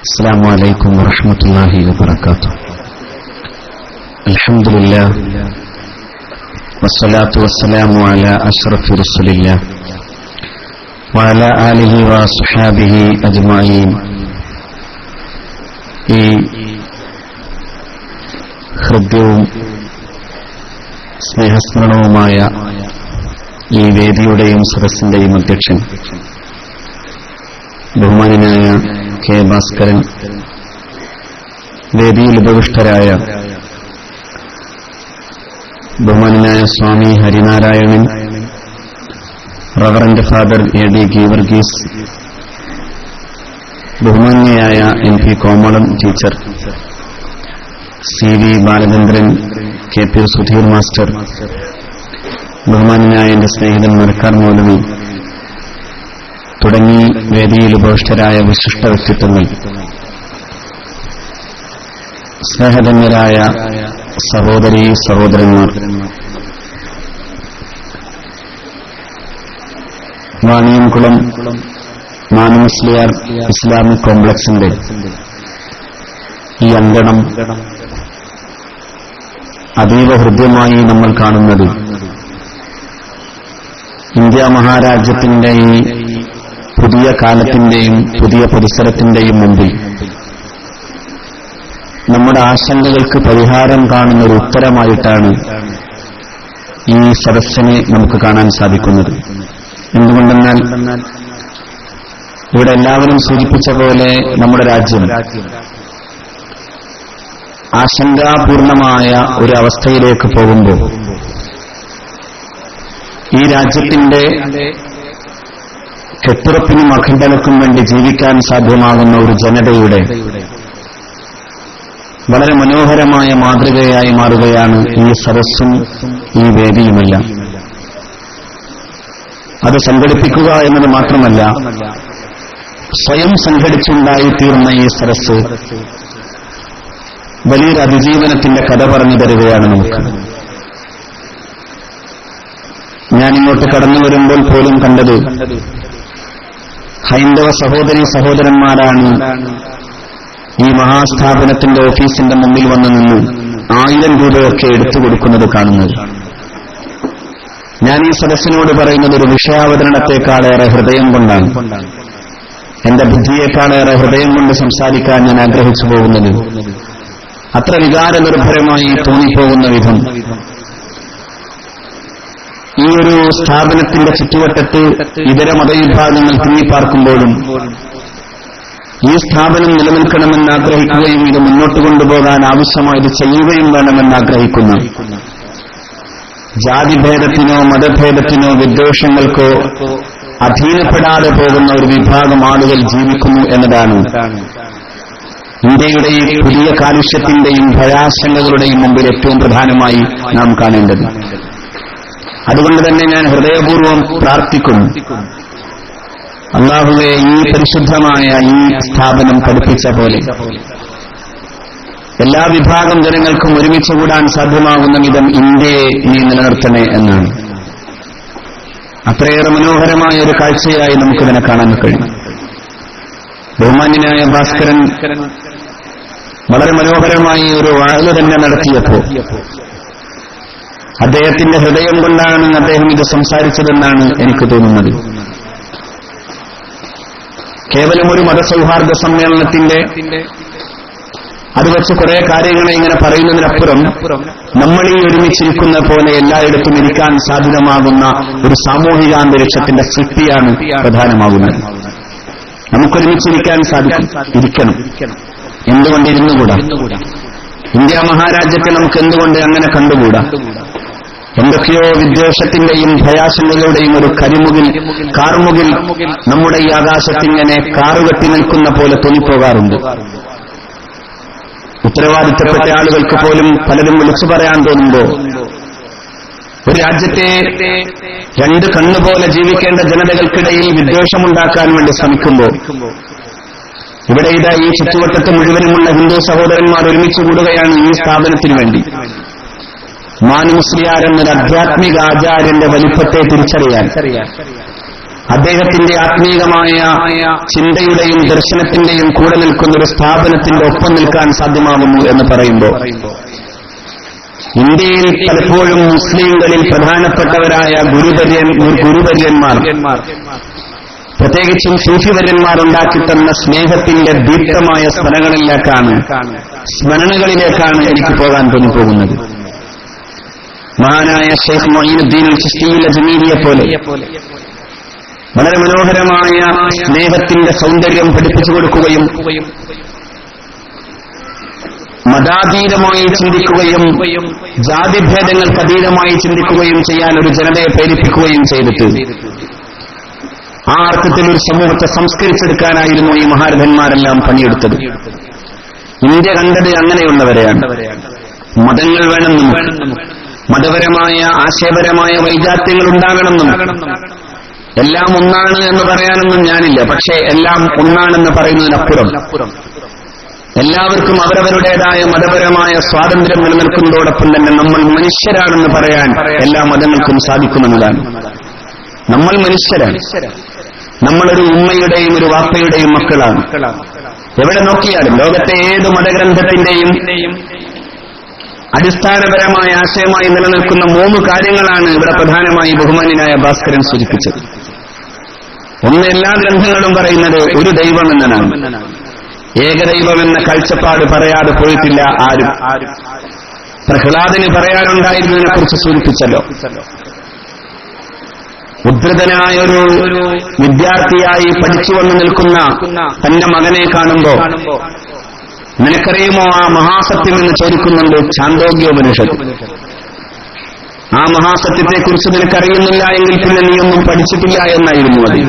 السلام عليكم ورحمة الله وبركاته. الحمد لله والصلاة والسلام على أشرف رسول الله وعلى آله وصحابه أجمعين. ഈ ഹൃദ്യവും സ്നേഹസ്മരണവുമായ ഈ വേദിയുടെയും സദസ്സിന്റെയും അധ്യക്ഷൻ ബഹുമാന്യനായ കെ ഭാസ്കരൻ, വേദിയിൽ ഉപവിഷ്ടരായ ബഹുമാന്യനായ Swami Harinarayanan, reverend father A D Geevarghese, ബഹുമാന്യയായ M P Komalam teacher, C V Balachandran, K P Sudheer master, ബഹുമാന്യനായ എന്റെ സ്നേഹിതൻ മരക്കാർ മൗലവി തുടങ്ങി വേദിയിൽ ഉപവിഷ്ടരായ വിശിഷ്ട വ്യക്തിത്വങ്ങൾ, സ്നേഹധന്യരായ സഹോദരീ സഹോദരന്മാർ, വാണിയംകുളം മാനുമുസ്ലിയാർ ഇസ്ലാമിക് കോംപ്ലക്സിന്റെ ഈ അങ്കണം അതീവ ഹൃദ്യമായി നമ്മൾ കാണുന്നത് ഇന്ത്യ മഹാരാജ്യത്തിന്റെ ഈ പുതിയ കാലത്തിന്റെയും പുതിയ പരിസരത്തിന്റെയും മുമ്പിൽ നമ്മുടെ ആശങ്കകൾക്ക് പരിഹാരം കാണുന്ന ഒരു ഉത്തരമായിട്ടാണ് ഈ സദസ്സിനെ നമുക്ക് കാണാൻ സാധിക്കുന്നത്. എന്തുകൊണ്ടെന്നാൽ ഇവിടെ എല്ലാവരും സൂചിപ്പിച്ച പോലെ നമ്മുടെ രാജ്യം ആശങ്കാപൂർണമായ ഒരു അവസ്ഥയിലേക്ക് പോകുമ്പോൾ ഈ രാജ്യത്തിന്റെ കെട്ടുറപ്പിനും അഖണ്ഡതയ്ക്കും വേണ്ടി ജീവിക്കാൻ സാധ്യമാകുന്ന ഒരു ജനതയുടെ വളരെ മനോഹരമായ മാതൃകയായി മാറുകയാണ് ഈ സദസ്സും ഈ വേദിയുമെല്ലാം. അത് സംഘടിപ്പിക്കുക എന്നത് മാത്രമല്ല, സ്വയം സംഘടിച്ചുണ്ടായിത്തീർന്ന ഈ സദസ്സ് വലിയൊരു അതിജീവനത്തിന്റെ കഥ പറഞ്ഞു തരികയാണ് നമുക്ക്. ഞാനിങ്ങോട്ട് കടന്നു വരുമ്പോൾ പോലും കണ്ടത് ഹൈന്ദവ സഹോദരീ സഹോദരന്മാരാണ് ഈ മഹാസ്ഥാപനത്തിന്റെ ഓഫീസിന്റെ മുമ്പിൽ വന്നു നിന്ന് 1000 രൂപയൊക്കെ എടുത്തു കൊടുക്കുന്നത് കാണുന്നത്. ഞാൻ ഈ സദസ്സിനോട് പറയുന്നത് ഒരു വിഷയാവതരണത്തെക്കാളേറെ ഹൃദയം കൊണ്ടാണ്, എന്റെ ബുദ്ധിയേക്കാളേറെ ഹൃദയം കൊണ്ട് സംസാരിക്കാൻ ഞാൻ ആഗ്രഹിച്ചു പോകുന്നത്. അത്ര വികാരനിർഭരമായി തോന്നിപ്പോകുന്ന വിധം ഈ ഒരു സ്ഥാപനത്തിന്റെ ചുറ്റുവട്ടത്ത് ഇതര മതവിഭാഗങ്ങൾ തിങ്ങിപ്പാർക്കുമ്പോഴും ഈ സ്ഥാപനം നിലനിൽക്കണമെന്ന് ആഗ്രഹിക്കുകയും ഇത് മുന്നോട്ട് കൊണ്ടുപോകാൻ ആവശ്യമായത് ചെയ്യുകയും വേണമെന്ന് ആഗ്രഹിക്കുന്ന, ജാതിഭേദത്തിനോ മതഭേദത്തിനോ വിദ്വേഷങ്ങൾക്കോ അധീനപ്പെടാതെ പോകുന്ന ഒരു വിഭാഗം ആളുകൾ ജീവിക്കുന്നു എന്നതാണ് ഇന്ത്യയുടെ ഈ പുതിയ കാലുഷ്യത്തിന്റെയും ഭയാശങ്കകളുടെയും മുമ്പിൽ ഏറ്റവും പ്രധാനമായി നാം കാണേണ്ടത്. അതുകൊണ്ട് തന്നെ ഞാൻ ഹൃദയപൂർവ്വം പ്രാർത്ഥിക്കുന്നു, അല്ലാഹുവേ, ഈ പരിശുദ്ധമായ ഈ സ്ഥാപനം പഠിപ്പിച്ച പോലെ എല്ലാ വിഭാഗം ജനങ്ങൾക്കും ഒരുമിച്ച് കൂടാൻ സാധ്യമാകുന്ന വിധം ഇന്ത്യയെ നീ നിലനിർത്തണേ എന്നാണ്. അത്രയേറെ മനോഹരമായ ഒരു കാഴ്ചയായി നമുക്കിതിനെ കാണാൻ കഴിയും. ബഹുമാന്യനായ ഭാസ്കരൻ വളരെ മനോഹരമായി ഒരു വാഴ തന്നെ നടത്തിയപ്പോൾ അദ്ദേഹത്തിന്റെ ഹൃദയം കൊണ്ടാണ് അദ്ദേഹം ഇത് സംസാരിച്ചതെന്നാണ് എനിക്ക് തോന്നുന്നത്. കേവലം ഒരു മതസൗഹാർദ്ദ സമ്മേളനത്തിന്റെ അത് വെച്ച് കുറെ കാര്യങ്ങളെ ഇങ്ങനെ പറയുന്നതിനപ്പുറം നമ്മൾ ഈ ഒരുമിച്ചിരിക്കുന്ന പോലെ എല്ലായിടത്തും ഇരിക്കാൻ സാധ്യതമാകുന്ന ഒരു സാമൂഹികാന്തരീക്ഷത്തിന്റെ സൃഷ്ടിയാണ് പ്രധാനമാകുന്നത്. നമുക്കൊരുമിച്ചിരിക്കാൻ സാധിക്കും, ഇരിക്കണം. എന്തുകൊണ്ടിരുന്നുകൂടാ? ഇന്ത്യ മഹാരാജ്യത്തെ നമുക്ക് എന്തുകൊണ്ട് അങ്ങനെ കണ്ടുകൂടാ? എന്തൊക്കെയോ വിദ്വേഷത്തിന്റെയും ഭയാശങ്കകളുടെയും ഒരു കാർമുകിൽ നമ്മുടെ ഈ ആകാശത്തിങ്ങനെ കാറുകെട്ടി നിൽക്കുന്ന പോലെ തോന്നിപ്പോകാറുണ്ട്. ഉത്തരവാദിത്തപ്പെട്ട ആളുകൾക്ക് പോലും പലരും വിളിച്ചു പറയാൻ തോന്നുമ്പോ, ഒരു രാജ്യത്തെ 2 കണ്ണുപോലെ ജീവിക്കേണ്ട ജനതകൾക്കിടയിൽ വിദ്വേഷമുണ്ടാക്കാൻ വേണ്ടി ശ്രമിക്കുമ്പോൾ, ഇവിടെ ഇതാ ഈ ചുറ്റുവട്ടത്ത് മുഴുവനുമുള്ള ഹിന്ദു സഹോദരന്മാർ ഒരുമിച്ച് കൂടുകയാണ് ഈ സ്ഥാപനത്തിന് വേണ്ടി. മാനുമുസ്ലിയാർ എന്നൊരു ആധ്യാത്മിക ആചാര്യന്റെ വലിപ്പത്തെ തിരിച്ചറിയാൻ, അദ്ദേഹത്തിന്റെ ആത്മീയമായ ചിന്തയുടെയും ദർശനത്തിന്റെയും കൂടെ നിൽക്കുന്ന ഒരു സ്ഥാപനത്തിന്റെ ഒപ്പം നിൽക്കാൻ സാധ്യമാകുന്നു എന്ന് പറയുമ്പോൾ, ഇന്ത്യയിൽ പലപ്പോഴും മുസ്ലിംകളിൽ പ്രധാനപ്പെട്ടവരായ ഗുരുവര്യന്മാർ, പ്രത്യേകിച്ചും സൂഫിവര്യന്മാർ ഉണ്ടാക്കിത്തന്ന സ്നേഹത്തിന്റെ ദീപ്തമായ സ്മരണകളിലേക്കാണ് എനിക്ക് പോകാൻ തോന്നിപ്പോകുന്നത്. മഹാനായ ഷെയ്ഖ് മൊയ്നുദ്ദീൻ ചിശ്തി അജ്മീരിയെ പോലെ വളരെ മനോഹരമായ സ്നേഹത്തിന്റെ സൗന്ദര്യം പഠിപ്പിച്ചു കൊടുക്കുകയും മതാതീതമായി ചിന്തിക്കുകയും ജാതിഭേദങ്ങൾക്ക് അതീതമായി ചിന്തിക്കുകയും ചെയ്യാൻ ഒരു ജനതയെ പ്രേരിപ്പിക്കുകയും ചെയ്തിട്ട് ആ അർത്ഥത്തിൽ ഒരു സമൂഹത്തെ സംസ്കരിച്ചെടുക്കാനായിരുന്നു ഈ മഹാരഥന്മാരെല്ലാം പണിയെടുത്തത്. ഇന്ത്യ കണ്ടത് അങ്ങനെയുള്ളവരെയാണ്. മതങ്ങൾ വേണമെന്നും മതപരമായ ആശയപരമായ വൈജാത്യങ്ങൾ ഉണ്ടാകണമെന്നും എല്ലാം ഒന്നാണ് എന്ന് പറയാനൊന്നും ഞാനില്ല. പക്ഷേ എല്ലാം ഒന്നാണെന്ന് പറയുന്നതിനപ്പുറം എല്ലാവർക്കും അവരവരുടേതായ മതപരമായ സ്വാതന്ത്ര്യം നിലനിൽക്കുന്നതോടൊപ്പം തന്നെ നമ്മൾ മനുഷ്യരാണെന്ന് പറയാൻ എല്ലാ മതങ്ങൾക്കും സാധിക്കുമെന്നതാണ്. നമ്മൾ മനുഷ്യരാണ്. നമ്മളൊരു ഉമ്മയുടെയും ഒരു വാപ്പയുടെയും മക്കളാണ്. എവിടെ നോക്കിയാലും ലോകത്തെ ഏത് മതഗ്രന്ഥത്തിന്റെയും അടിസ്ഥാനപരമായ ആശയമായി നിലനിൽക്കുന്ന 3 കാര്യങ്ങളാണ് ഇവിടെ പ്രധാനമായി ബഹുമാന്യനായ ഭാസ്കരൻ സൂചിപ്പിച്ചത്. ഒന്ന്, എല്ലാ ഗ്രന്ഥങ്ങളും പറയുന്നത് ഒരു ദൈവം എന്നതാണ്. ഏകദൈവമെന്ന കാഴ്ചപ്പാട് പറയാതെ പോയിട്ടില്ല ആരും. പ്രഹ്ലാദന് പറയാനുണ്ടായിരുന്നതിനെ കുറിച്ച് സൂചിപ്പിച്ചല്ലോ. ഉദ്ധൃതനായ ഒരു വിദ്യാർത്ഥിയായി പഠിച്ചു വന്നു നിൽക്കുന്ന തന്റെ മകനെ കാണുമ്പോ, നിനക്കറിയുമോ ആ മഹാസത്യം എന്ന് ചോദിക്കുന്നുണ്ട് ഛാന്തോഗ്യോപനിഷത്ത്. ആ മഹാസത്യത്തെക്കുറിച്ച് നിനക്കറിയുന്നില്ല എങ്കിൽ പിന്നെ നീയൊന്നും പഠിച്ചിട്ടില്ല എന്നായിരുന്നു അത്.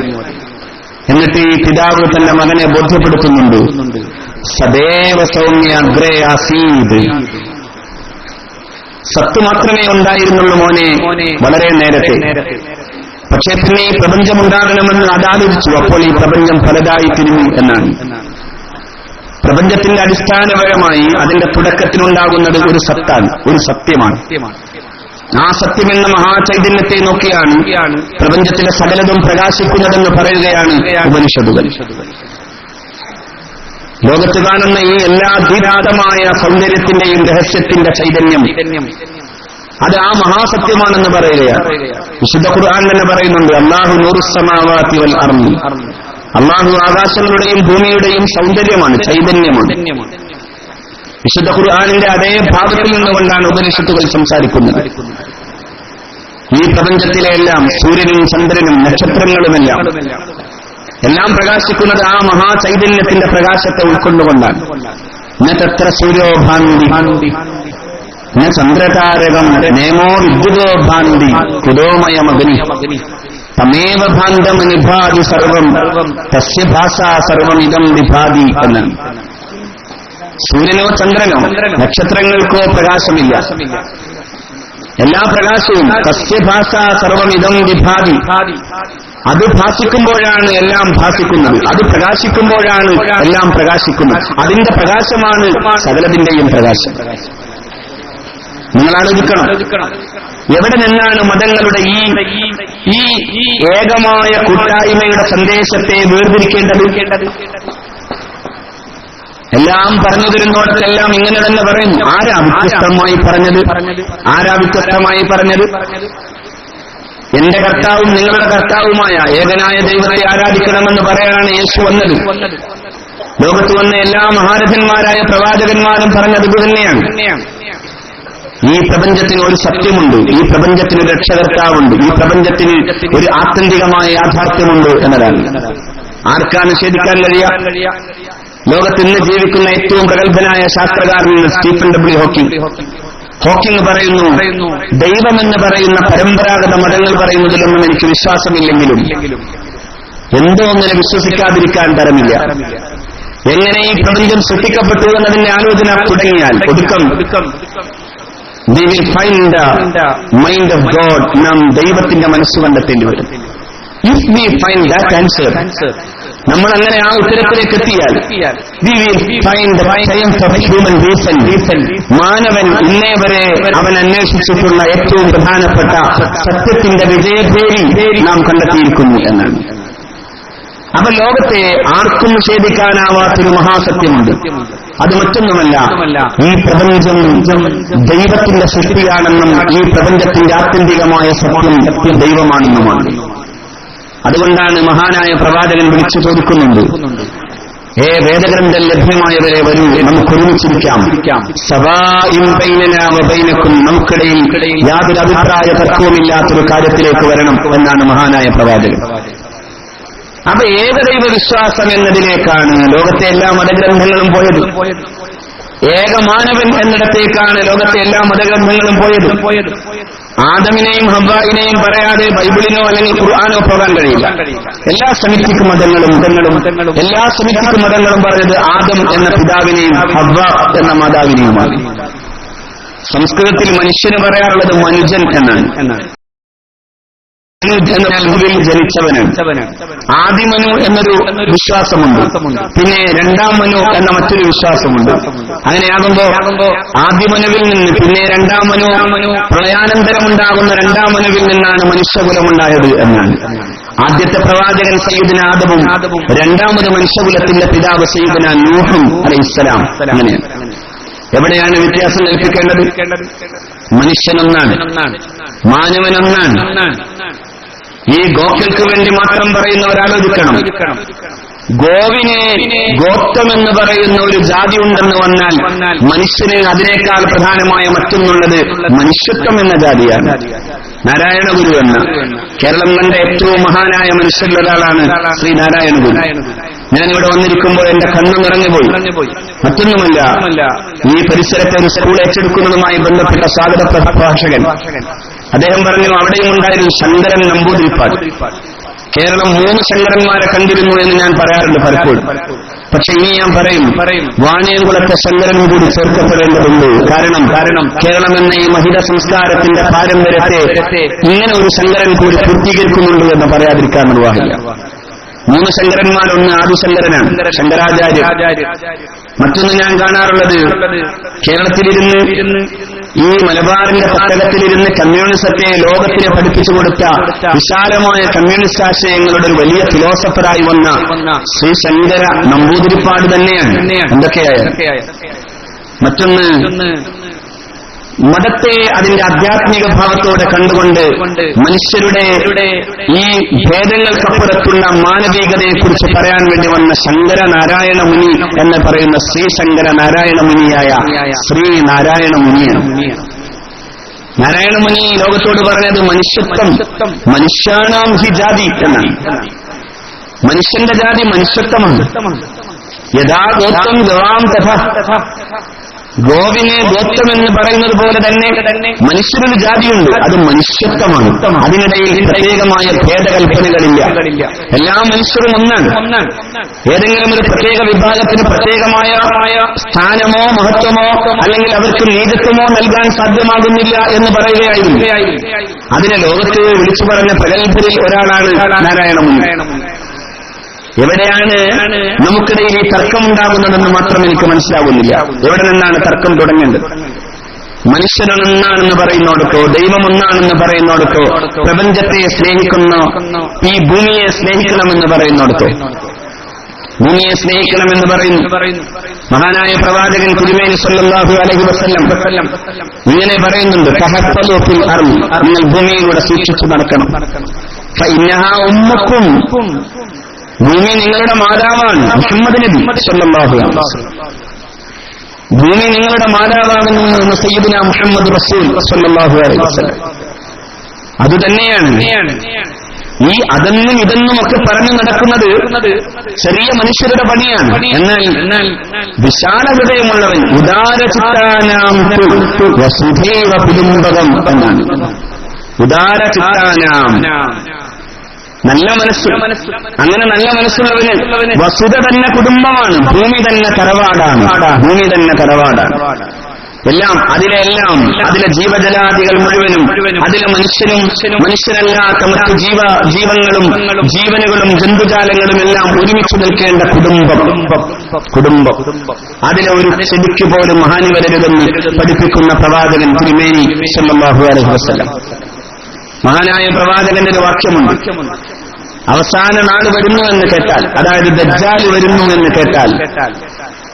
എന്നിട്ട് ഈ പിതാവ് തന്റെ മകനെ ബോധ്യപ്പെടുത്തുന്നുണ്ട്, സദൈവ സൗമ്യ അഗ്രേ ആസീത്, സത്ത് മാത്രമേ ഉണ്ടായിരുന്നുള്ളൂ മോനെ വളരെ നേരത്തെ. പക്ഷേ പിന്നെ ഈ പ്രപഞ്ചമുണ്ടാകണമെന്ന് അതാലോചിച്ചു. അപ്പോൾ ഈ പ്രപഞ്ചം പലതായി തിരിഞ്ഞു എന്നാണ്. പ്രപഞ്ചത്തിന്റെ അടിസ്ഥാനപരമായി അതിന്റെ തുടക്കത്തിലുണ്ടാകുന്നത് ഒരു സത്താണ്, ഒരു സത്യമാണ്. ആ സത്യമെന്ന മഹാചൈതന്യത്തെ നോക്കിയാണ് പ്രപഞ്ചത്തിലെ സകലതും പ്രകാശിക്കുന്നതെന്ന് പറയുകയാണ് ഉപനിഷത്തുകൾ. ലോകത്ത് കാണുന്ന ഈ എല്ലാ ധീരാതമായ സൗന്ദര്യത്തിന്റെയും രഹസ്യത്തിന്റെ ചൈതന്യം അത് ആ മഹാസത്യമാണെന്ന് പറയുകയാണ്. വിശുദ്ധ ഖുർആൻ തന്നെ പറയുന്നുണ്ട്, അല്ലാഹു നൂറുസ് സമാവാതി വൽ അർള്, അല്ലാഹു ആകാശങ്ങളുടെയും ഭൂമിയുടെയും സൗന്ദര്യമാണ്, ചൈതന്യമാണ്. വിശുദ്ധ ഖുർആനിന്റെ അതേ ഭാഗത്തിൽ നിന്നുകൊണ്ടാണ് ഉപനിഷത്തുകൾ സംസാരിക്കുന്നത്. ഈ പ്രപഞ്ചത്തിലെ എല്ലാം സൂര്യനും ചന്ദ്രനും നക്ഷത്രങ്ങളുമെല്ലാം എല്ലാം പ്രകാശിക്കുന്നത് ആ മഹാചൈതന്യത്തിന്റെ പ്രകാശത്തെ ഉൾക്കൊണ്ടുകൊണ്ടാണ്. തത്ര സൂര്യോ ഭാന്തി ന ചന്ദ്രതാരകം നേമോ വിദ്യുതോ ഭാന്തി കുതോമയമഗ്നി തമേവ ഭാന്തം നിഭാതി സർവം തസ്യ ഭാസാ സർവമിദം വിഭാതി എന്നാണ്. സൂര്യനോ ചന്ദ്രനോ നക്ഷത്രങ്ങൾക്കോ പ്രകാശമില്ല. എല്ലാ പ്രകാശവും തസ്യ ഭാസാ സർവമിദം വിഭാതി, അത് ഭാസിക്കുമ്പോഴാണ് എല്ലാം ഭാസിക്കുന്നത്, അത് പ്രകാശിക്കുമ്പോഴാണ് എല്ലാം പ്രകാശിക്കുന്നത്. അതിന്റെ പ്രകാശമാണ് സകലതിന്റെയും പ്രകാശം. നിങ്ങൾ ആലോചിക്കണം, എവിടെ നിന്നാണ് മതങ്ങളുടെ ഈ ഏകമായ കൂട്ടായ്മയുടെ സന്ദേശത്തെ വേർതിരിക്കേണ്ടത്? എല്ലാം പറഞ്ഞു തരുന്നോടത്തെല്ലാം ഇങ്ങനെ തന്നെ പറയുന്നു. ആരാ വ്യത്യസ്തമായി പറഞ്ഞത്? എന്റെ കർത്താവും നിങ്ങളുടെ കർത്താവുമായ ഏകനായ ദൈവത്തെ ആരാധിക്കണമെന്ന് പറയാനാണ് യേശു വന്നത്. ലോകത്ത് വന്ന എല്ലാ മഹാരഥന്മാരായ പ്രവാചകന്മാരും പറഞ്ഞത് ഇത് തന്നെയാണ്. ഈ പ്രപഞ്ചത്തിന് ഒരു സത്യമുണ്ട്, ഈ പ്രപഞ്ചത്തിന് ഒരു രക്ഷകർത്താവുണ്ട്, ഈ പ്രപഞ്ചത്തിന് ഒരു ആത്യന്തികമായ യാഥാർത്ഥ്യമുണ്ട് എന്നതാണ്. ആർക്കാണ് നിഷേധിക്കാൻ കഴിയുക? ലോകത്ത് ഇന്ന് ജീവിക്കുന്ന ഏറ്റവും പ്രഗത്ഭനായ ശാസ്ത്രകാരനാണ് സ്റ്റീഫൻ ഡബ്ല്യു ഹോക്കിംഗ് പറയുന്നു, ദൈവമെന്ന് പറയുന്ന പരമ്പരാഗത മതങ്ങൾ പറയുന്നതിലൊന്നും എനിക്ക് വിശ്വാസമില്ലെങ്കിലും എന്തോ ഒന്നിനെ വിശ്വസിക്കാതിരിക്കാൻ തരമില്ല. എങ്ങനെ ഈ പ്രപഞ്ചം സൃഷ്ടിക്കപ്പെട്ടു എന്നതിന്റെ ആലോചന തുടങ്ങിയാൽ ഒടുക്കം we will find the mind of God, നാം ദൈവത്തിന്റെ മനസ്സ് കണ്ടെത്തേണ്ടി വരും. If we find that answer, നമ്മൾ അങ്ങനെ ആ ഉത്തരത്തിലേക്ക് എത്തിയാൽ മാനവൻ ഇന്നേ വരെ അവൻ അന്വേഷിച്ചിട്ടുള്ള ഏറ്റവും പ്രധാനപ്പെട്ട സത്യത്തിന്റെ വിജയഭേരി നാം കണ്ടെത്തിയിരിക്കുന്നു എന്നാണ്. അപ്പൊ ലോകത്തെ ആർക്കും നിഷേധിക്കാനാവാത്തൊരു മഹാസത്യമുണ്ട്. അത് മറ്റൊന്നുമല്ല, ഈ പ്രപഞ്ചം ദൈവത്തിന്റെ സൃഷ്ടിയാണെന്നും ഈ പ്രപഞ്ചത്തിന്റെ ആത്യന്തികമായ സത്യം ദൈവമാണെന്നുമാണ്. അതുകൊണ്ടാണ് മഹാനായ പ്രവാചകൻ വിളിച്ചു ചോദിക്കുന്നുണ്ട്, വേദഗ്രന്ഥം ലഭ്യമായവരെ വരൂ, നമുക്ക് ഒരുമിച്ചിരിക്കാം. നമുക്കിടയിൽ യാതൊരു അഭിപ്രായ തത്വമില്ലാത്തൊരു കാര്യത്തിലേക്ക് വരണം എന്നാണ് മഹാനായ പ്രവാചകൻ. അപ്പൊ ഏകദൈവ വിശ്വാസം എന്നതിലേക്കാണ് ലോകത്തെ എല്ലാ മതഗ്രന്ഥങ്ങളും പോയത്. ഏകമാനവൻ എന്നിടത്തേക്കാണ് ലോകത്തെ എല്ലാ മതഗ്രന്ഥങ്ങളും പോയത്. ആദമിനെയും ഹവ്വായിനെയും പറയാതെ ബൈബിളിനോ അല്ലെങ്കിൽ ഖുർആനോ പോകാൻ കഴിയില്ല. എല്ലാ സെമിറ്റിക് മതങ്ങളും പറഞ്ഞത് ആദം എന്ന പിതാവിനെയും ഹവ്വ എന്ന മാതാവിനെയുമാണ്. സംസ്കൃതത്തിൽ മനുഷ്യന് പറയാറുള്ളത് മനുജൻ എന്നാണ്. ജനിച്ചവനാണ്. ആദിമനു എന്നൊരു വിശ്വാസമുണ്ട്, പിന്നെ രണ്ടാം മനു എന്ന മറ്റൊരു വിശ്വാസമുണ്ട്. അങ്ങനെയാകുമ്പോ ആദിമനുവിൽ നിന്ന് പിന്നെ രണ്ടാം മനു പ്രളയാനന്തരമുണ്ടാകുന്ന രണ്ടാം മനുവിൽ നിന്നാണ് മനുഷ്യകുലമുണ്ടായത് എന്നാണ്. ആദ്യത്തെ പ്രവാചകൻ സയ്യിദുന ആദമും രണ്ടാമത് മനുഷ്യകുലത്തിന്റെ പിതാവ് സയ്യിദുന നൂഹും അലൈഹിസ്സലാം. അങ്ങനെയാണ്. എവിടെയാണ് വ്യത്യാസം കൽപ്പിക്കേണ്ടത്? മനുഷ്യനൊന്നാണ്, മാനവനൊന്നാണ്. ഈ ഗോക്കൾക്ക് വേണ്ടി മാത്രം പറയുന്നവരാലോചിക്കണം. ഗോവിനെ ഗോത്വമെന്ന് പറയുന്ന ഒരു ജാതി ഉണ്ടെന്ന് വന്നാൽ മനുഷ്യന് അതിനേക്കാൾ പ്രധാനമായ മറ്റൊന്നുള്ളത് മനുഷ്യത്വം എന്ന ജാതിയാണ്. നാരായണ ഗുരു എന്ന കേരളം കണ്ട ഏറ്റവും മഹാനായ മനുഷ്യരിലൊരാളാണ് ശ്രീ നാരായണ ഗുരു. ഞാനിവിടെ വന്നിരിക്കുമ്പോൾ എന്റെ കണ്ണു നിറഞ്ഞുപോയി. മറ്റൊന്നുമല്ല, ഈ പരിസരത്തെ ഒരു സ്കൂൾ ഏറ്റെടുക്കുന്നതുമായി ബന്ധപ്പെട്ട സ്വാഗത പ്രഭാഷകൻ അദ്ദേഹം പറഞ്ഞു, അവിടെയും ഉണ്ടായിരുന്നു ശങ്കരൻ നമ്പൂതിരിപ്പാട്. കേരളം 3 ശങ്കരന്മാരെ കണ്ടിരുന്നു എന്ന് ഞാൻ പറയാറുണ്ട് പലപ്പോഴും. പക്ഷെ ഇനി ഞാൻ പറയും, വാണിയംകുളത്തെ ശങ്കരൻ കൂടി ചേർക്കപ്പെടേണ്ടതുണ്ട്. കാരണം കേരളം എന്ന ഈ മഹിത സംസ്കാരത്തിന്റെ പാരമ്പര്യത്തെ ഇങ്ങനെ ഒരു ശങ്കരൻ കൂടി പൂർത്തീകരിക്കുന്നുണ്ട് എന്ന് പറയാതിരിക്കാൻ നിർവാഹമില്ല. 3 ശങ്കരന്മാരൊന്ന് ആദിശങ്കരനാണ്, ശങ്കരാചാര്യ. മറ്റൊന്ന് ഞാൻ കാണാറുള്ളത് കേരളത്തിലിരുന്ന് ഈ മലബാറിന്റെ പുസ്തകത്തിലിരുന്ന് കമ്മ്യൂണിസത്തെ ലോകത്തിന് പഠിപ്പിച്ചു കൊടുത്ത വിശാലമായ കമ്മ്യൂണിസ്റ്റ് ആശയങ്ങളുടെ ഒരു വലിയ ഫിലോസഫറായി വന്ന ശ്രീ ശങ്കര നമ്പൂതിരിപ്പാട് തന്നെയാണ്. എന്തൊക്കെയായ മറ്റൊന്ന് മതത്തെ അതിന്റെ ആധ്യാത്മിക ഭാവത്തോടെ കണ്ടുകൊണ്ട് മനുഷ്യരുടെ ഈ ഭേദങ്ങൾക്കപ്പുറത്തുള്ള മാനവികതയെക്കുറിച്ച് പറയാൻ വേണ്ടി വന്ന ശങ്കര നാരായണ മുനി എന്ന് പറയുന്ന ശ്രീ ശങ്കര നാരായണ മുനിയായ ശ്രീ നാരായണ മുനിയാണ്. നാരായണ മുനി ലോകത്തോട് പറഞ്ഞത് മനുഷ്യത്വം, മനുഷ്യാണാം ഹി ജാതി എന്നാണ്. മനുഷ്യന്റെ ജാതി മനുഷ്യത്വമാണ്. യഥാ ഗോത്രം ഗവാം തഥാ. ഗോവിനെ ഗോത്രം എന്ന് പറയുന്നത് പോലെ തന്നെ മനുഷ്യരൊരു ജാതിയുണ്ട്, അത് മനുഷ്യത്വമാണ്. അതിനിടയിൽ പ്രത്യേകമായ ഭേദകൽപ്പനകളില്ല. എല്ലാ മനുഷ്യരും ഒന്നാണ്. ഏതെങ്കിലും ഒരു പ്രത്യേക വിഭാഗത്തിന് പ്രത്യേകമായ സ്ഥാനമോ മഹത്വമോ അല്ലെങ്കിൽ അവർക്ക് നീതിത്വമോ നൽകാൻ സാധ്യമാകുന്നില്ല എന്ന് പറയുകയായിരുന്നു. അതിനെ ലോകത്ത് വിളിച്ചു പറഞ്ഞ പ്രഗത്ഭരിൽ ഒരാളാണ് നാരായണ മുനി. എവിടെയാണ് നമുക്കിടയിൽ ഈ തർക്കമുണ്ടാകുന്നതെന്ന് മാത്രം എനിക്ക് മനസ്സിലാകുന്നില്ല. എവിടെ നിന്നാണ് തർക്കം തുടങ്ങേണ്ടത്? മനുഷ്യനൊന്നാണെന്ന് പറയുന്നോടത്തോ ദൈവം ഒന്നാണെന്ന് പറയുന്നോടത്തോ പ്രപഞ്ചത്തെ സ്നേഹിക്കുന്ന ഈ ഭൂമിയെ സ്നേഹിക്കണമെന്ന് പറയുന്നോടത്തോ ഭൂമിയെ സ്നേഹിക്കണമെന്ന് പറയുന്നു. മഹാനായ പ്രവാചകൻ തിരുമേനി സല്ലല്ലാഹു അലൈഹി വസല്ലം ഇങ്ങനെ പറയുന്നുണ്ട്, തഹഫ്ഫലൂ ഫിൽ അർള്, നിങ്ങൾ ഭൂമിയിലൂടെ സൂക്ഷിച്ചു നടക്കണം. ഫഇന്നഹാ ഉമ്മക്കും, ഭൂമി നിങ്ങളുടെ മാതാവാണ്. മുഹമ്മദ് നബി സല്ലല്ലാഹു അലൈഹി വസല്ലം ഭൂമി നിങ്ങളുടെ മാതാവാകുന്നു സയ്യിദുന മുഹമ്മദ് റസൂൽ സല്ലല്ലാഹു അലൈഹി വസല്ലം. അതുതന്നെയാണ് ഈ അതെന്നും ഇതെന്നും ഒക്കെ പറഞ്ഞു നടക്കുന്നത് ചെറിയ മനുഷ്യരുടെ പണിയാണ്. എന്നാൽ വിശാല ഹൃദയമുള്ളവൻ ഉദാരചിത്താനാം വസുധൈവ കുടുംബകം എന്നാണ്. ഉദാരചിത്താനാം, നല്ല മനസ്സ്. അങ്ങനെ നല്ല മനസ്സുള്ളവന് വസുത തന്നെ കുടുംബമാണ്, ഭൂമി തന്നെ തറവാടാണ്. എല്ലാം അതിലെ ജീവജലാദികൾ മുഴുവനും, അതിലെ മനുഷ്യനല്ലാത്ത മറ്റു ജീവങ്ങളും ജീവനുകളും ജന്തുജാലങ്ങളും എല്ലാം ഒരുമിച്ച് നിൽക്കേണ്ട കുടുംബം അതിലെ ഒരു ചെടിക്ക് പോലും ഹാനി വരരുതെന്ന് പഠിപ്പിക്കുന്ന പ്രവാചകൻ തിരുമേനി സല്ലല്ലാഹു അലൈഹി വസല്ലം. മഹാനായ പ്രവാചകന്റെ ഒരു വാക്യമുണ്ട്, അവസാന നാൾ വരുന്നു എന്ന് കേട്ടാൽ, അതായത് ദജ്ജാൽ വരുന്നു എന്ന് കേട്ടാൽ,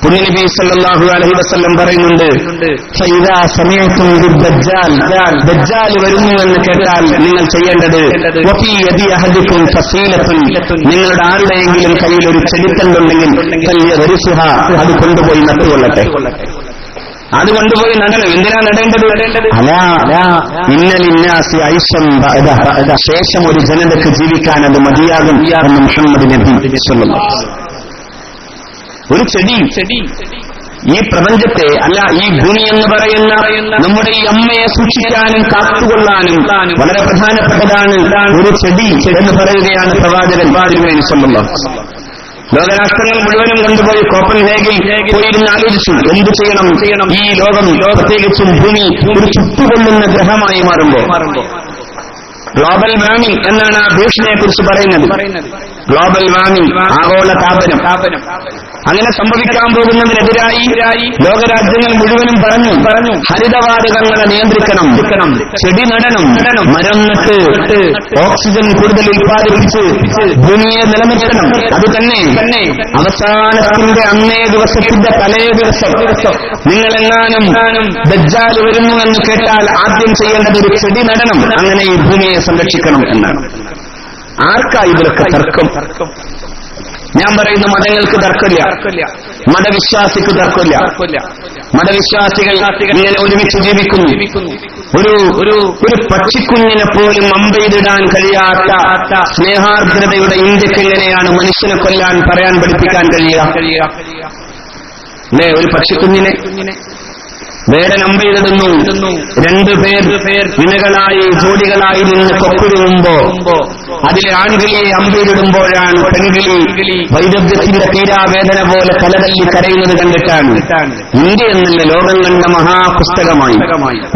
പുണ്യനബി സല്ലല്ലാഹു അലൈഹി വസല്ലം പറയുന്നുണ്ട്, ഫൈദാ സമീഅതും ദജ്ജാൽ വരുന്നു എന്ന് കേട്ടാൽ നിങ്ങൾ ചെയ്യേണ്ടത് വഫീ യദി അഹദികും ഫസീലത്തുൻ, നിങ്ങളുടെ ആരുടെയെങ്കിലും കയ്യിൽ ഒരു ചെടിത്തണ്ടുണ്ടെങ്കിൽ ഫൽയഗ്രിസ്ഹ, അത് കൊണ്ടുപോയി നട്ടുകൊള്ളട്ടെ. അത് കൊണ്ടുപോയി നടണം. എന്തിനാ നടേണ്ടത്? ഇന്നലിന്നാസി ഐശൻ ബഅദ, ശേഷം ഒരു ജനതയ്ക്ക് ജീവിക്കാൻ അത് മതിയാകും എന്ന് മുഹമ്മദ് നബി സല്ലല്ലാഹു അലൈഹി വസല്ലം. ഒരു ചെടി ഈ പ്രപഞ്ചത്തെ, അല്ല ഈ ഭൂമി എന്ന് പറയുന്ന നമ്മുടെ ഈ അമ്മയെ സൂക്ഷിക്കാനും കാത്തുകൊള്ളാനും വളരെ പ്രധാനപ്പെട്ടതാണ് ഒരു ചെടി എന്ന് പറയുകയാണ് പ്രവാചകൻ തിരുമേനി സല്ലല്ലാഹു അലൈഹി വസല്ലം. ലോകരാഷ്ട്രങ്ങൾ മുഴുവനും കൊണ്ടുപോയി കോപ്പൻഹേഗിൽ പോയിരുന്ന് ആലോചിച്ചു, എന്ത് ചെയ്യണം ഈ ലോകം, പ്രത്യേകിച്ചും ഭൂമി ഒരു ചുട്ടുകൊള്ളുന്ന ഗ്രഹമായി മാറുമ്പോൾ. ഗ്ലോബൽ വാർമിംഗ് എന്നാണ് ആ ഭീഷണിയെ കുറിച്ച് പറയുന്നത്. ഗ്ലോബൽ വാർമിംഗ്, ആഗോള താപനം. അങ്ങനെ സംഭവിക്കാൻ പോകുന്നതിനെതിരായി ലോകരാജ്യങ്ങൾ മുഴുവനും പറഞ്ഞു ഹരിതവാതകങ്ങളെ നിയന്ത്രിക്കണം, ചെടി നടണം, മരം നട്ട് ഓക്സിജൻ കൂടുതൽ ഉൽപ്പാദിപ്പിച്ച് ഭൂമിയെ നിലനിർത്തണം. അത് തന്നെ അവസാനത്തിന്റെ അന്നേ ദിവസത്തിന്റെ തലേ ദിവസം നിങ്ങളെങ്ങാനും ദജ്ജാൽ വരുന്നു എന്ന് കേട്ടാൽ ആദ്യം ചെയ്യേണ്ടത് ഒരു ചെടി നടണം, അങ്ങനെ ഈ ഭൂമിയെ സംരക്ഷിക്കണം എന്നാണ്. ആർക്കാ ഇതിലൊക്കെ തർക്കം? ഞാൻ പറയുന്ന മതങ്ങൾക്ക് തർക്കമില്ല, മതവിശ്വാസിക്ക് തർക്കമില്ല. മതവിശ്വാസികൾ ഇങ്ങനെ ഒരുമിച്ച് ജീവിക്കുന്നു. ഒരു പക്ഷിക്കുഞ്ഞിനെ പോലും അമ്പെയ്തിടാൻ കഴിയാത്ത സ്നേഹാർദ്രതയുടെ ഇന്ത്യക്ക് എങ്ങനെയാണ് മനുഷ്യനെ കൊല്ലാൻ പറയാൻ പഠിപ്പിക്കാൻ കഴിയുക? അല്ലേ? ഒരു പക്ഷിക്കുഞ്ഞിനെ വേടൻ അമ്പെയ്തിടുന്നു, രണ്ടുപേർ ഇണകളായി ജോഡികളായി നിന്ന് കൊക്കിടുമ്പോ അതിലെ ആൺകിളിയെ അമ്പെയ്തിടുമ്പോഴാണ് പെൺകിളി വൈദഗ്ധ്യത്തിന്റെ തീരാവേദന പോലെ തലതല്ലി കരയുന്നത് കണ്ടിട്ടാണ് ഇന്ത്യ എന്നല്ല ലോകം കണ്ട മഹാപുസ്തകമായി,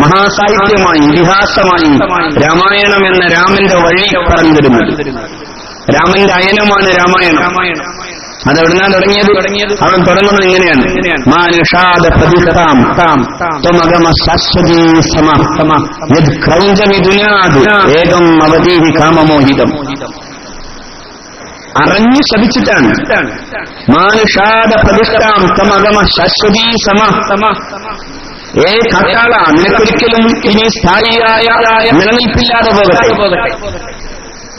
മഹാസാഹിത്യമായി, ഇതിഹാസമായി രാമായണം എന്ന രാമന്റെ വഴി പറഞ്ഞിരുന്നത്. രാമന്റെ അയനമാണ് രാമായണം. അതെവിടുന്നാണ് തുടങ്ങിയത്? അവൻ തുടങ്ങുന്നത് ഇങ്ങനെയാണ്, മാനുഷാദ പ്രതിഷ്ഠാം ത്വമഗമ ശാശ്വതീ സമ യദ് ക്രൗഞ്ചമിദുനാദ് ഏകം അവധീഹി കാമമോഹിതം. അറിഞ്ഞു ശപിച്ചിട്ടാണ്. മാനുഷാദ പ്രതിഷ്ഠാം ത്വമഗമ ശാശ്വതീ സമ, കാട്ടാള നിനക്കൊരിക്കലും ഇനി സ്ഥായിയായ നിലനിൽപ്പില്ലാതെ പോകട്ടെ,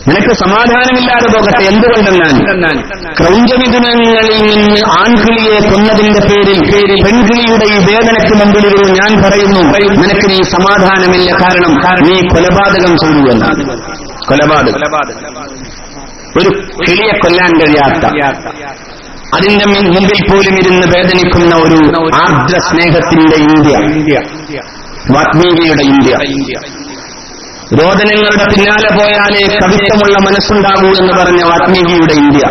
നിനക്ക് സമാധാനമില്ലാതെ പോകട്ടെ. എന്തുകൊണ്ടെന്നാൽ ക്രൗഞ്ചമിഥുനങ്ങളിൽ നിന്ന് ആൺകിളിയെ കൊന്നതിന്റെ പേരിൽ പെൺകിളിയുടെ ഈ വേദനയ്ക്ക് മുമ്പിലിരുന്ന് ഞാൻ പറയുന്നു, നിനക്ക് നീ സമാധാനമില്ല, കാരണം നീ കൊലപാതകം ചെയ്തു എന്നാണ്. കൊലപാതകം, ഒരു കിളിയെ കൊല്ലാൻ കഴിയാത്ത, അതിന്റെ മുമ്പിൽ പോലും ഇരുന്ന് വേദനിക്കുന്ന ഒരു ആർദ്ര സ്നേഹത്തിന്റെ ഇന്ത്യ, വാത്മീകിയുടെ ഇന്ത്യ. രോദനങ്ങളുടെ പിന്നാലെ പോയാലേ കവിത്വമുള്ള മനസ്സുണ്ടാകൂ എന്ന് പറഞ്ഞ വാത്മീകിയുടെ ഇന്ത്യ.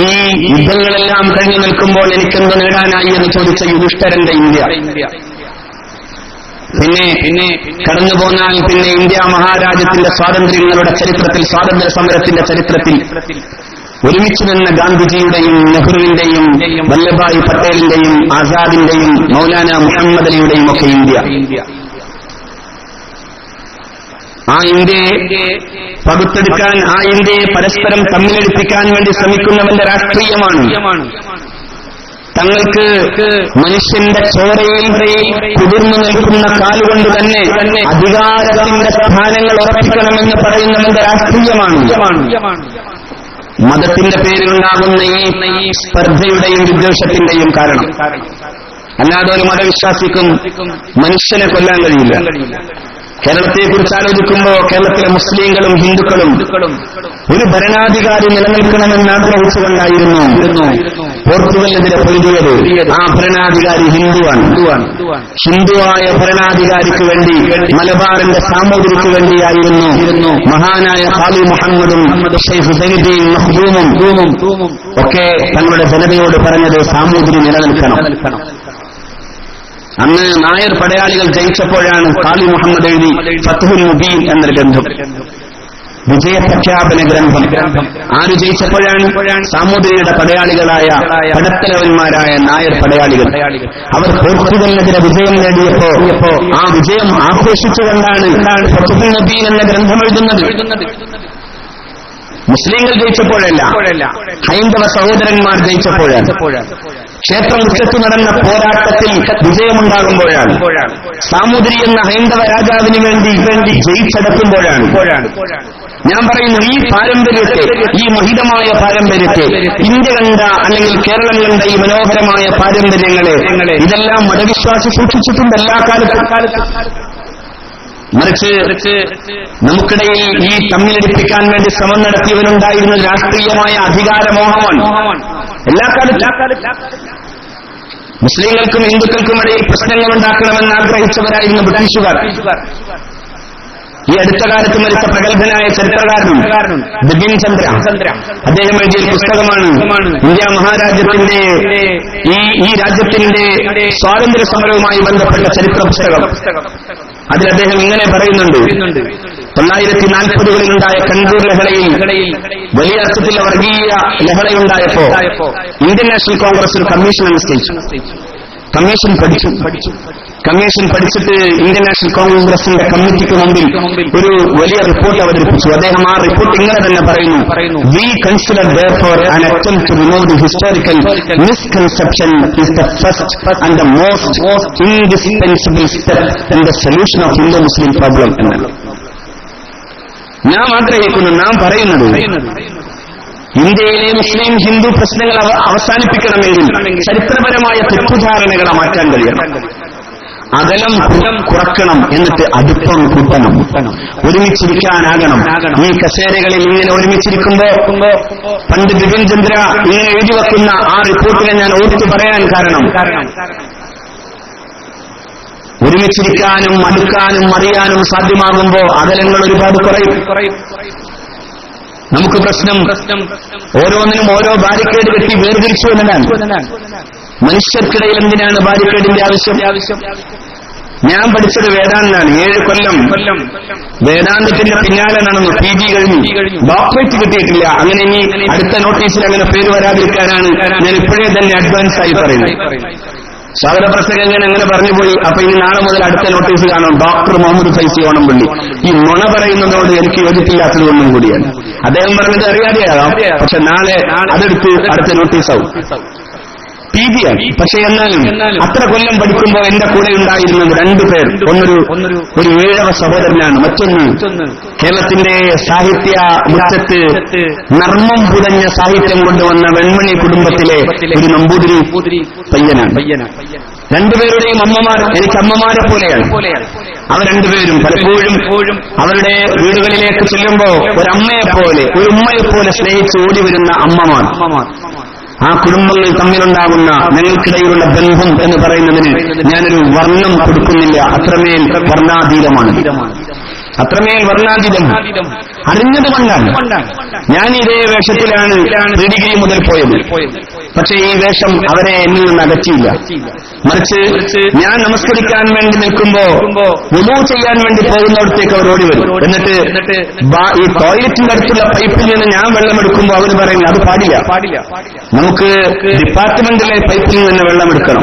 ഈ യുദ്ധങ്ങളെല്ലാം കഴിഞ്ഞു നിൽക്കുമ്പോൾ എനിക്കെന്ത് നേടാനായി എന്ന് ചോദിച്ച യുധിഷ്ഠിരന്റെ ഇന്ത്യ. പിന്നെ കടന്നുപോന്നാൽ പിന്നെ ഇന്ത്യ മഹാരാജ്യത്തിന്റെ സ്വാതന്ത്ര്യങ്ങളുടെ ചരിത്രത്തിൽ, സ്വാതന്ത്ര്യ സമരത്തിന്റെ ചരിത്രത്തിൽ ഒരുമിച്ച് നിന്ന ഗാന്ധിജിയുടെയും നെഹ്റുവിന്റെയും വല്ലഭായ് പട്ടേലിന്റെയും ആസാദിന്റെയും മൗലാന മുഹമ്മദ് അലിയുടെയും ഒക്കെ ഇന്ത്യ. ആ ഇന്ത്യയെ പകുത്തെടുക്കാൻ, ആ ഇന്ത്യയെ പരസ്പരം തമ്മിലെടുപ്പിക്കാൻ വേണ്ടി ശ്രമിക്കുന്നവന്റെ രാഷ്ട്രീയമാണ്. തങ്ങൾക്ക് മനുഷ്യന്റെ ചോരയിൽ കുതിർന്നു നിൽക്കുന്ന കാലുകൊണ്ട് തന്നെ അധികാരത്തിന്റെ സ്ഥാനങ്ങൾ ഉറപ്പിക്കണമെന്ന് പറയുന്നവന്റെ രാഷ്ട്രീയമാണ്. മതത്തിന്റെ പേരിലുണ്ടാകുന്ന ഈ സ്പർദ്ധയുടെയും വിദ്വേഷത്തിന്റെയും കാരണം. അല്ലാതെ ഒരു മതവിശ്വാസിക്കും മനുഷ്യനെ കൊല്ലാൻ കഴിയില്ല. കേരളത്തെക്കുറിച്ച് ആലോചിക്കുമ്പോൾ കേരളത്തിലെ മുസ്ലിങ്ങളും ഹിന്ദുക്കളും ഒരു ഭരണാധികാരി നിലനിൽക്കണമെന്ന് ആഗ്രഹിച്ചുകൊണ്ടായിരുന്നു പോർച്ചുഗലിനെതിരെ പൊരുതിയത്. ആ ഭരണാധികാരി ഹിന്ദുവാണ്. ഹിന്ദുവായ ഭരണാധികാരിക്ക് വേണ്ടി മലബാറിന്റെ സാമൂതിരിക്ക് വേണ്ടിയായിരുന്നു മഹാനായ ഖാലി മുഹമ്മദും ഷെയ്ഖ് സൈനുദ്ദീൻ മഖ്ദൂമും ഒക്കെ തങ്ങളുടെ ജനതയോട് പറഞ്ഞത് സാമൂതിരി നിലനിൽക്കണം. അന്ന് നായർ പടയാളികൾ ജയിച്ചപ്പോഴാണ് ഖാലി മുഹമ്മദ് എഴുതി ഫത്ഹുൽ മുബീൻ എന്നൊരു ഗ്രന്ഥം, വിജയപ്രഖ്യാപന ഗ്രന്ഥം. ആര് ജയിച്ചപ്പോഴാണ്? സാമൂതിരിയുടെ പടയാളികളായ പടത്തലവന്മാരായ നായർ പടയാളികൾ. അവർ പോർച്ചുഗലിനെതിരെ വിജയം നേടിയപ്പോ ആ വിജയം ആഘോഷിച്ചുകൊണ്ടാണ് ഫത്ഹുൽ മുബീൻ എന്ന ഗ്രന്ഥം എഴുതുന്നത്. മുസ്ലിങ്ങൾ ജയിച്ചപ്പോഴല്ല, ഹൈന്ദവ സഹോദരന്മാർ ജയിച്ചപ്പോഴാണ്. ക്ഷേത്രമുറ്റത്ത് നടന്ന പോരാട്ടത്തിൽ വിജയമുണ്ടാകുമ്പോഴാണ്. സാമൂതിരി എന്ന ഹൈന്ദവ രാജാവിന് വേണ്ടി ജയിച്ചടക്കുമ്പോഴാണ്. ഞാൻ പറയുന്നു, ഈ പാരമ്പര്യത്തെ, ഈ മഹിതമായ പാരമ്പര്യത്തെ, ഇന്ത്യ കണ്ട അല്ലെങ്കിൽ കേരളം കണ്ട ഈ മനോഹരമായ പാരമ്പര്യങ്ങളെ ഇതെല്ലാം മതവിശ്വാസം സൂക്ഷിച്ചിട്ടുണ്ട് എല്ലാ കാലത്തും. മറിച്ച് നമുക്കിടയിൽ ഈ തമ്മിലടിപ്പിക്കാൻ വേണ്ടി ശ്രമം നടത്തിയവനുണ്ടായിരുന്ന രാഷ്ട്രീയമായ അധികാരമോഹമാണ് എല്ലാ കാലത്തും. മുസ്ലിങ്ങൾക്കും ഹിന്ദുക്കൾക്കും ഇടയിൽ പ്രശ്നങ്ങൾ ഉണ്ടാക്കണമെന്ന് ആഗ്രഹിച്ചവരായിരുന്നു ബ്രിട്ടീഷുകാർ. ഈ അടുത്ത കാലത്ത് മരിച്ച പ്രഗത്ഭനായ ചരിത്രകാരനും ബിപിൻ ചന്ദ്ര, അദ്ദേഹം എഴുതിയ പുസ്തകമാണ് ഇന്ത്യ മഹാരാജ്യത്തിന്റെ ഈ രാജ്യത്തിന്റെ സ്വാതന്ത്ര്യ സമരവുമായി ബന്ധപ്പെട്ട ചരിത്ര പുസ്തകം. അതിൽ അദ്ദേഹം ഇങ്ങനെ പറയുന്നുണ്ട്, 1940-കളിലുണ്ടായ കണ്ണൂർ ലഹളയിൽ വലിയ അർത്ഥത്തിൽ വർഗീയ ലഹളയുണ്ടായപ്പോ ഇന്ത്യൻ നാഷണൽ കോൺഗ്രസ് ഒരു കമ്മീഷൻ നിശ്ചയിച്ചു. കമ്മീഷൻ പഠിച്ചിട്ട് ഇന്ത്യൻ നാഷണൽ കോൺഗ്രസിന്റെ കമ്മിറ്റിക്ക് മുമ്പിൽ ഒരു വലിയ റിപ്പോർട്ട് അവതരിപ്പിച്ചു. അദ്ദേഹം ആ റിപ്പോർട്ട് ഇങ്ങനെ തന്നെ പറയുന്നു, we consider therefore an attempt to remove the historical misconception is the first and the most indispensable step in the solution of Hindu-Muslim problem എന്നാണ്. നാം പറയുന്നത് ഇന്ത്യയിലെ മുസ്ലിം ഹിന്ദു പ്രശ്നങ്ങൾ അവസാനിപ്പിക്കണമെങ്കിൽ ചരിത്രപരമായ തെറ്റുധാരണകളെ മാറ്റാൻ കഴിയണം. അകലം കുറക്കണം, എന്നിട്ട് അടുപ്പം കൂട്ടണം, ഒരുമിച്ചിരിക്കാനാകണം. ഈ കസേരകളിൽ ഇങ്ങനെ ഒരുമിച്ചിരിക്കുമ്പോ പണ്ട് ബിപിൻ ചന്ദ്ര ഇങ്ങനെ എഴുതി വെക്കുന്ന ആ റിപ്പോർട്ടിനെ ഞാൻ ഓർത്തു പറയാൻ കാരണം ഒരുമിച്ചിരിക്കാനും അടുക്കാനും അറിയാനും സാധ്യമാകുമ്പോ അകലങ്ങൾ ഒരുപാട് കുറയും. നമുക്ക് പ്രശ്നം ഓരോന്നിനും ഓരോ ബാരിക്കേഡ് കെട്ടി വേർതിരിച്ചു എന്നതാണ്. മനുഷ്യർക്കിടയിൽ എന്തിനാണ് ബാരിക്കേഡിന്റെ ആവശ്യം? ഞാൻ പഠിച്ചത് വേദാന്താണ്. 7 കൊല്ലം വേദാന്തത്തിന്റെ പിന്നാലെ നടന്നു. PG കഴിഞ്ഞു, ഡോക്ടറേറ്റ് കിട്ടിയിട്ടില്ല. അങ്ങനെ ഇനി അടുത്ത നോട്ടീസിൽ അങ്ങനെ പേര് വരാതിരിക്കാനാണ് ഞാൻ ഇപ്പോഴേ തന്നെ അഡ്വാൻസ് ആയി പറയുന്നത്. സ്വാഗത പ്രസംഗം അങ്ങനെ പറഞ്ഞുപോയി. അപ്പൊ ഇനി നാളെ മുതൽ അടുത്ത നോട്ടീസ് കാണും, ഡോക്ടർ മുഹമ്മദ് ഫൈസി ഓണംപള്ളി. ഈ നുണ പറയുന്നതോട് എനിക്ക് യോജിപ്പില്ലാത്തതൊന്നും കൂടിയാണ്. അദ്ദേഹം പറഞ്ഞത് അറിയാതെയാകാം, പക്ഷെ നാളെ അതെടുത്ത് അടുത്ത നോട്ടീസാവും. PG ആണ്. പക്ഷെ എന്നാലും അത്ര കൊല്ലം പഠിക്കുമ്പോൾ എന്റെ കൂടെ ഉണ്ടായിരുന്നത് 2 പേർ. ഒരു ഈഴവ സഹോദരനാണ്, മറ്റൊന്ന് കേരളത്തിന്റെ സാഹിത്യ മുറ്റത്ത് നർമ്മം പുതഞ്ഞ സാഹിത്യം കൊണ്ടുവന്ന വെൺമണി കുടുംബത്തിലെ ഒരു നമ്പൂതിരി പയ്യനാണ്. 2 പേരുടെയും അമ്മമാർ എനിക്ക് അമ്മമാരെ പോലെയാണ്. അവർ 2 പേരും പലപ്പോഴും അവരുടെ വീടുകളിലേക്ക് ചെല്ലുമ്പോ ഒരമ്മയെപ്പോലെ, ഒരു ഉമ്മയെപ്പോലെ സ്നേഹിച്ച് ഓടി വരുന്ന അമ്മമാർ. ആ കുടുംബങ്ങൾ തമ്മിലുണ്ടാകുന്ന ഞങ്ങൾക്കിടയിലുള്ള ബന്ധം എന്ന് പറയുന്നതിന് ഞാനൊരു വർണ്ണം കൊടുക്കുന്നില്ല. അത്രമേൽ വർണ്ണാതീതമാണ്, അത്രമേൽ വർണ്ണാതീതം. അറിഞ്ഞതുകൊണ്ടാണ് ഞാൻ ഇതേ വേഷത്തിലാണ് ഡിഗ്രി മുതൽ പോയത്. പക്ഷേ ഈ വേഷം അവരെ എന്നിൽ നിന്ന് അകറ്റിയില്ല. മറിച്ച് ഞാൻ നമസ്കരിക്കാൻ വേണ്ടി നിൽക്കുമ്പോ വുളൂ ചെയ്യാൻ വേണ്ടി പോകുന്നിടത്തേക്ക് അവർ ഓടി വരും. എന്നിട്ട് ഈ ടോയ്ലറ്റിന്റെ അടുത്തുള്ള പൈപ്പിൽ നിന്ന് ഞാൻ വെള്ളമെടുക്കുമ്പോ അവർ പറയുന്നത് അത് പാടില്ല, നമുക്ക് ഡിപ്പാർട്ട്മെന്റിലെ പൈപ്പിൽ നിന്ന് വെള്ളമെടുക്കണം.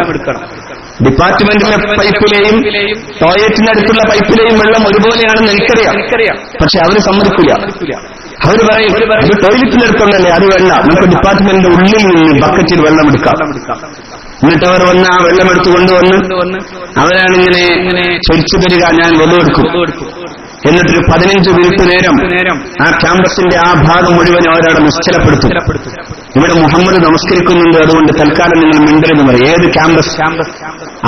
ഡിപ്പാർട്ട്മെന്റിലെ പൈപ്പിലെയും ടോയ്ലറ്റിനടുത്തുള്ള പൈപ്പിലെയും വെള്ളം ഒരുപോലെയാണെന്ന് എനിക്കറിയാം. പക്ഷെ അവർ സമ്മതിക്കില്ല. അവർ പറയും ഇത് ടോയ്ലറ്റിനടുത്തുള്ളല്ലേ, അത് വേണ്ട, നമുക്ക് ഡിപ്പാർട്ട്മെന്റിന്റെ ഉള്ളിൽ നിന്ന് ബക്കറ്റിൽ വെള്ളമെടുക്കാം. എന്നിട്ട് അവർ വന്ന് ആ വെള്ളമെടുത്ത് കൊണ്ടുവന്ന് അവരാണിങ്ങനെ ചൊരിച്ചു തരിക, ഞാൻ വെള്ളമെടുക്കും. എന്നിട്ടൊരു 15 മിനിറ്റ് നേരം ആ ക്യാമ്പസിന്റെ ആ ഭാഗം മുഴുവൻ അവരവിടെ നിശ്ചലപ്പെടുത്തും. ഇവിടെ മുഹമ്മദ് നമസ്കരിക്കുന്നുണ്ട്, അതുകൊണ്ട് തൽക്കാലം നിങ്ങൾ മിണ്ടരുന്ന് പറയും. ഏത് ക്യാമ്പസ്?